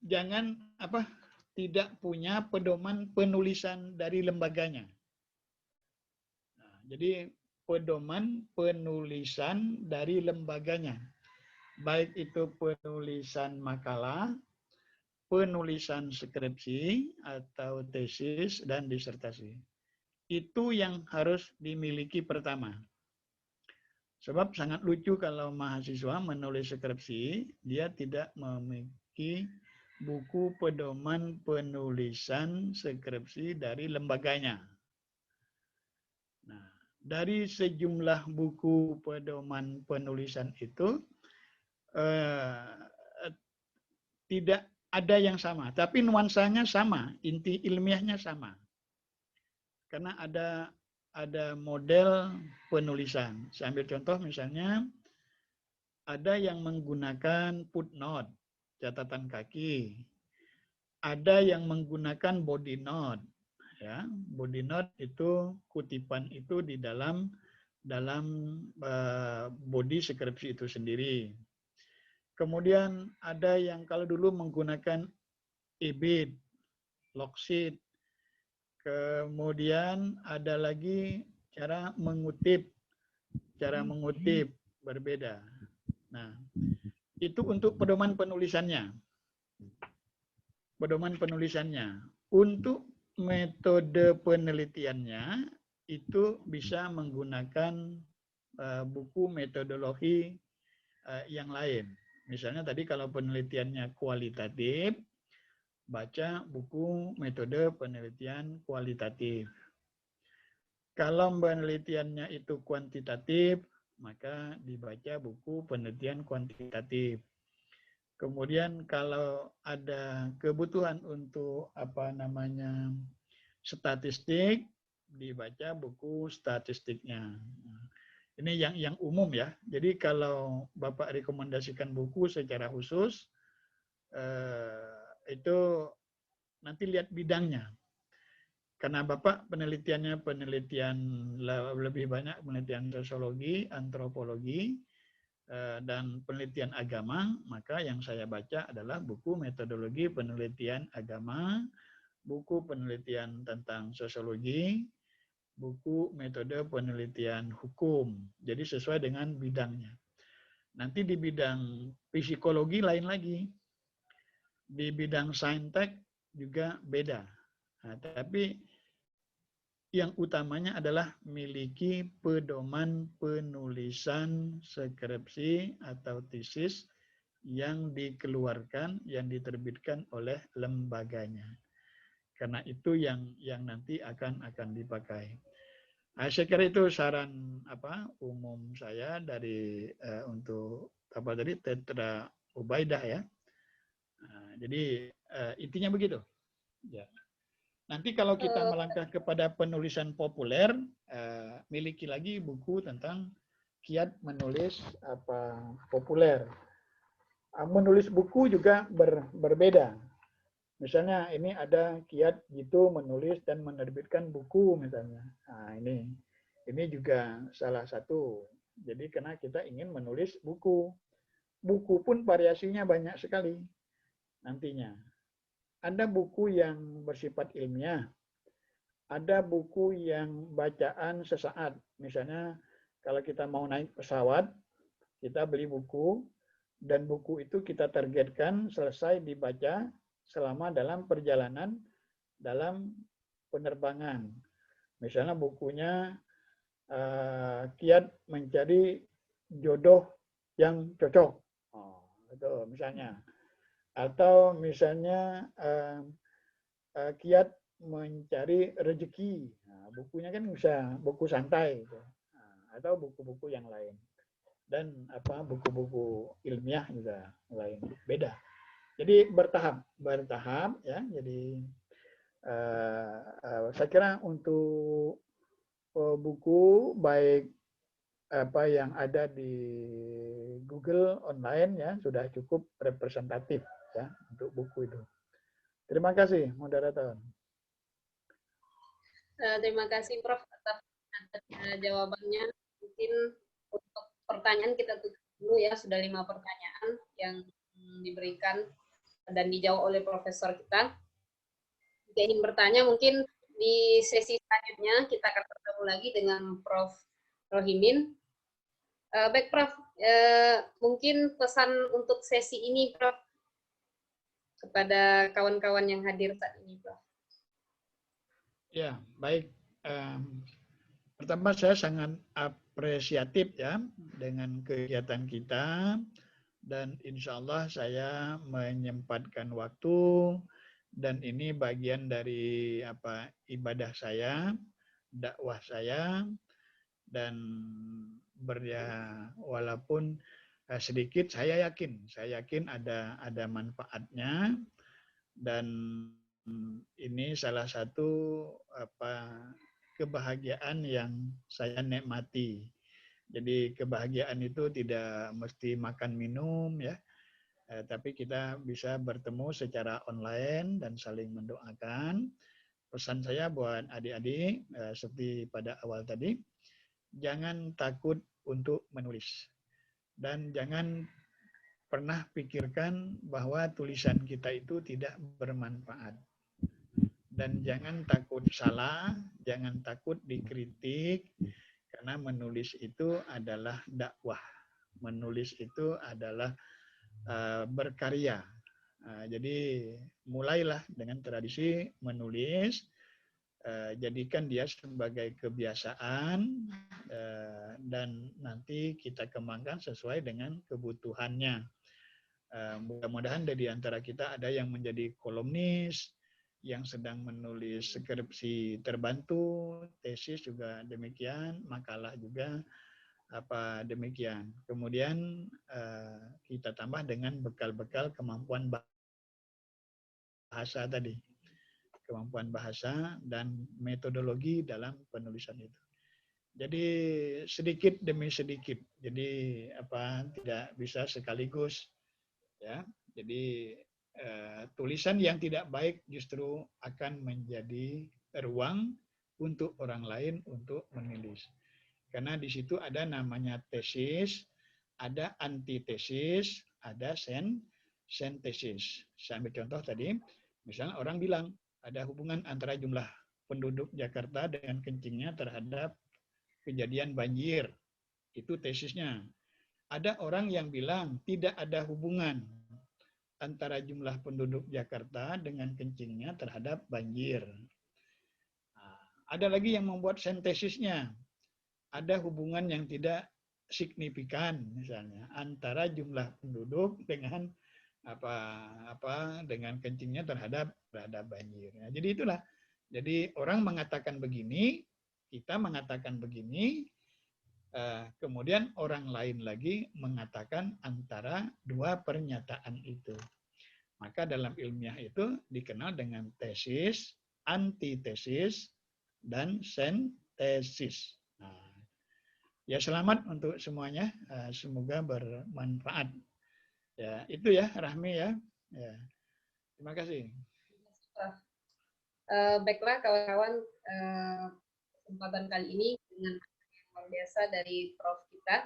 jangan tidak punya pedoman penulisan dari lembaganya. Nah, jadi pedoman penulisan dari lembaganya, baik itu penulisan makalah, penulisan skripsi atau tesis dan disertasi. Itu yang harus dimiliki pertama. Sebab sangat lucu kalau mahasiswa menulis skripsi, dia tidak memiliki buku pedoman penulisan skripsi dari lembaganya. Nah, dari sejumlah buku pedoman penulisan itu tidak ada yang sama, tapi nuansanya sama, inti ilmiahnya sama. Karena ada model penulisan. Saya ambil contoh misalnya, ada yang menggunakan footnote, catatan kaki. Ada yang menggunakan body note. Ya, body note itu kutipan itu di dalam body skripsi itu sendiri. Kemudian ada yang kalau dulu menggunakan EBIT, logsheet. Kemudian ada lagi cara mengutip berbeda. Nah, itu untuk pedoman penulisannya. Untuk metode penelitiannya itu bisa menggunakan buku metodologi yang lain. Misalnya tadi kalau penelitiannya kualitatif, baca buku metode penelitian kualitatif. Kalau penelitiannya itu kuantitatif, maka dibaca buku penelitian kuantitatif. Kemudian kalau ada kebutuhan untuk statistik, dibaca buku statistiknya. Ini yang umum ya. Jadi kalau Bapak rekomendasikan buku secara khusus, itu nanti lihat bidangnya. Karena Bapak penelitiannya lebih banyak penelitian sosiologi, antropologi, dan penelitian agama, maka yang saya baca adalah buku metodologi penelitian agama, buku penelitian tentang sosiologi, buku metode penelitian hukum. Jadi sesuai dengan bidangnya. Nanti di bidang psikologi lain lagi. Di bidang saintek juga beda. Nah, tapi yang utamanya adalah miliki pedoman penulisan skripsi atau tesis yang dikeluarkan, yang diterbitkan oleh lembaganya. karena itu yang nanti akan dipakai. Saya kira itu saran umum saya dari untuk Tetra Ubaidah ya. Jadi intinya begitu. Ya. Nanti kalau kita melangkah kepada penulisan populer, miliki lagi buku tentang kiat menulis populer. Menulis buku juga berbeda. Misalnya ini ada kiat gitu menulis dan menerbitkan buku misalnya. Nah, ini juga salah satu. Jadi karena kita ingin menulis buku. Buku pun variasinya banyak sekali nantinya. Ada buku yang bersifat ilmiah. Ada buku yang bacaan sesaat. Misalnya kalau kita mau naik pesawat, kita beli buku dan buku itu kita targetkan selesai dibaca selama dalam perjalanan dalam penerbangan. Misalnya bukunya kiat mencari jodoh yang cocok. Itu misalnya. Atau misalnya kiat mencari rezeki. Nah, bukunya kan bisa buku santai gitu. Atau buku-buku yang lain. Dan buku-buku ilmiah juga lain, beda. Jadi bertahap ya. Jadi saya kira untuk buku baik yang ada di Google online ya sudah cukup representatif ya untuk buku itu. Terima kasih moderator. Terima kasih Prof atas jawabannya. Mungkin untuk pertanyaan kita tutup dulu ya, sudah 5 pertanyaan yang diberikan dan dijawab oleh profesor kita. Jika ingin bertanya mungkin di sesi selanjutnya kita akan bertemu lagi dengan Prof. Rohimin. Baik Prof, mungkin pesan untuk sesi ini Prof kepada kawan-kawan yang hadir saat ini Prof. Ya, baik. Pertama saya sangat apresiatif ya dengan kegiatan kita dan insya Allah saya menyempatkan waktu dan ini bagian dari ibadah saya, dakwah saya dan walaupun sedikit saya yakin ada manfaatnya dan ini salah satu kebahagiaan yang saya nikmati. Jadi kebahagiaan itu tidak mesti makan minum ya, tapi kita bisa bertemu secara online dan saling mendoakan. Pesan saya buat adik-adik seperti pada awal tadi, jangan takut untuk menulis dan jangan pernah pikirkan bahwa tulisan kita itu tidak bermanfaat. Dan jangan takut salah, jangan takut dikritik, karena menulis itu adalah dakwah. Menulis itu adalah berkarya. Jadi mulailah dengan tradisi menulis, jadikan dia sebagai kebiasaan, dan nanti kita kembangkan sesuai dengan kebutuhannya. Mudah-mudahan dari antara kita ada yang menjadi kolumnis, yang sedang menulis skripsi terbantu, tesis juga demikian, makalah juga demikian. Kemudian kita tambah dengan bekal-bekal kemampuan bahasa tadi, kemampuan bahasa dan metodologi dalam penulisan itu. Jadi sedikit demi sedikit, jadi tidak bisa sekaligus, ya. Jadi tulisan yang tidak baik justru akan menjadi ruang untuk orang lain untuk menulis. Karena di situ ada namanya tesis, ada antitesis, ada sentesis. Saya ambil contoh tadi, misalnya orang bilang ada hubungan antara jumlah penduduk Jakarta dengan kencingnya terhadap kejadian banjir. Itu tesisnya. Ada orang yang bilang tidak ada hubungan antara jumlah penduduk Jakarta dengan kencingnya terhadap banjir. Ada lagi yang membuat sintesisnya. Ada hubungan yang tidak signifikan misalnya antara jumlah penduduk dengan dengan kencingnya terhadap banjir. Nah, jadi itulah. Jadi orang mengatakan begini, kita mengatakan begini, kemudian orang lain lagi mengatakan antara dua pernyataan itu. Maka dalam ilmiah itu dikenal dengan tesis, antitesis, dan sintesis. Nah, ya selamat untuk semuanya, semoga bermanfaat. Ya, itu ya Rahmi ya. Ya. Terima kasih. Baiklah kawan-kawan, kesempatan kali ini dengan yang luar biasa dari Prof kita.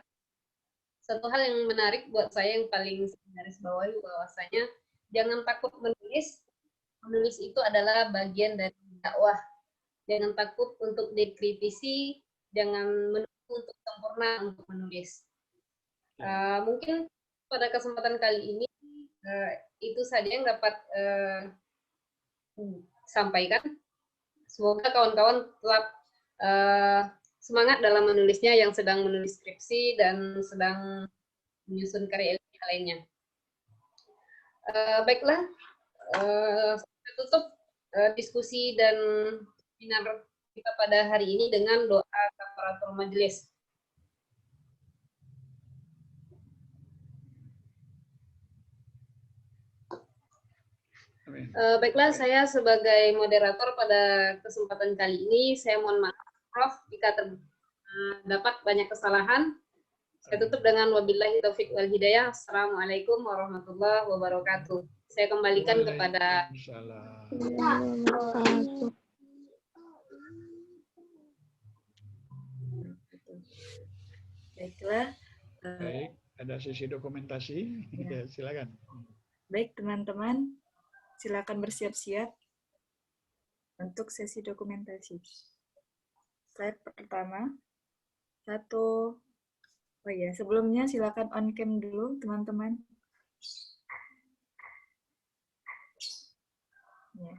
Satu hal yang menarik buat saya yang paling garis bawahi bahwasanya jangan takut menulis. Menulis itu adalah bagian dari dakwah. Jangan takut untuk dikritisi, jangan menunggu untuk sempurna untuk menulis. Mungkin pada kesempatan kali ini itu saja yang dapat sampaikan. Semoga kawan-kawan tetap semangat dalam menulisnya yang sedang menulis skripsi dan sedang menyusun karya ilmiah lainnya. Baiklah, saya tutup diskusi dan seminar kita pada hari ini dengan doa kafaratul majelis. Baiklah, saya sebagai moderator pada kesempatan kali ini, saya mohon maaf, Prof, jika terdapat banyak kesalahan. Saya tutup dengan wabillahi taufiq wal hidayah. Assalamualaikum warahmatullahi wabarakatuh. Saya kembalikan kepada Baiklah. Baik, ada sesi dokumentasi. Ya, silakan. Baik, teman-teman, silakan bersiap-siap untuk sesi dokumentasi. Slide pertama. Oh iya, sebelumnya silakan on cam dulu, teman-teman. Ya.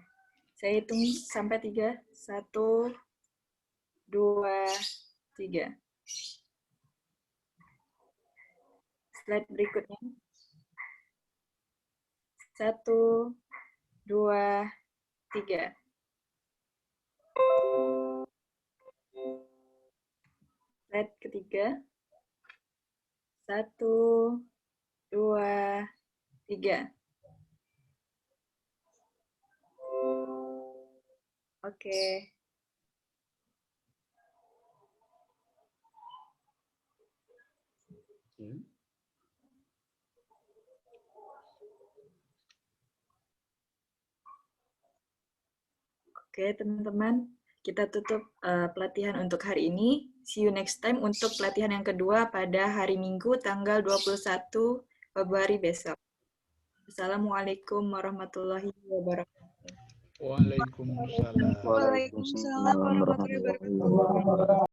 Saya hitung sampai 3. 1, 2, 3. Slide berikutnya. 1, 2, 3. Slide ketiga. 1, 2, 3. Oke. Oke, teman-teman, kita tutup pelatihan untuk hari ini. See you next time untuk pelatihan yang kedua pada hari Minggu tanggal 21 Februari besok. Assalamualaikum warahmatullahi wabarakatuh. Waalaikumsalam. Waalaikumsalam warahmatullahi wabarakatuh.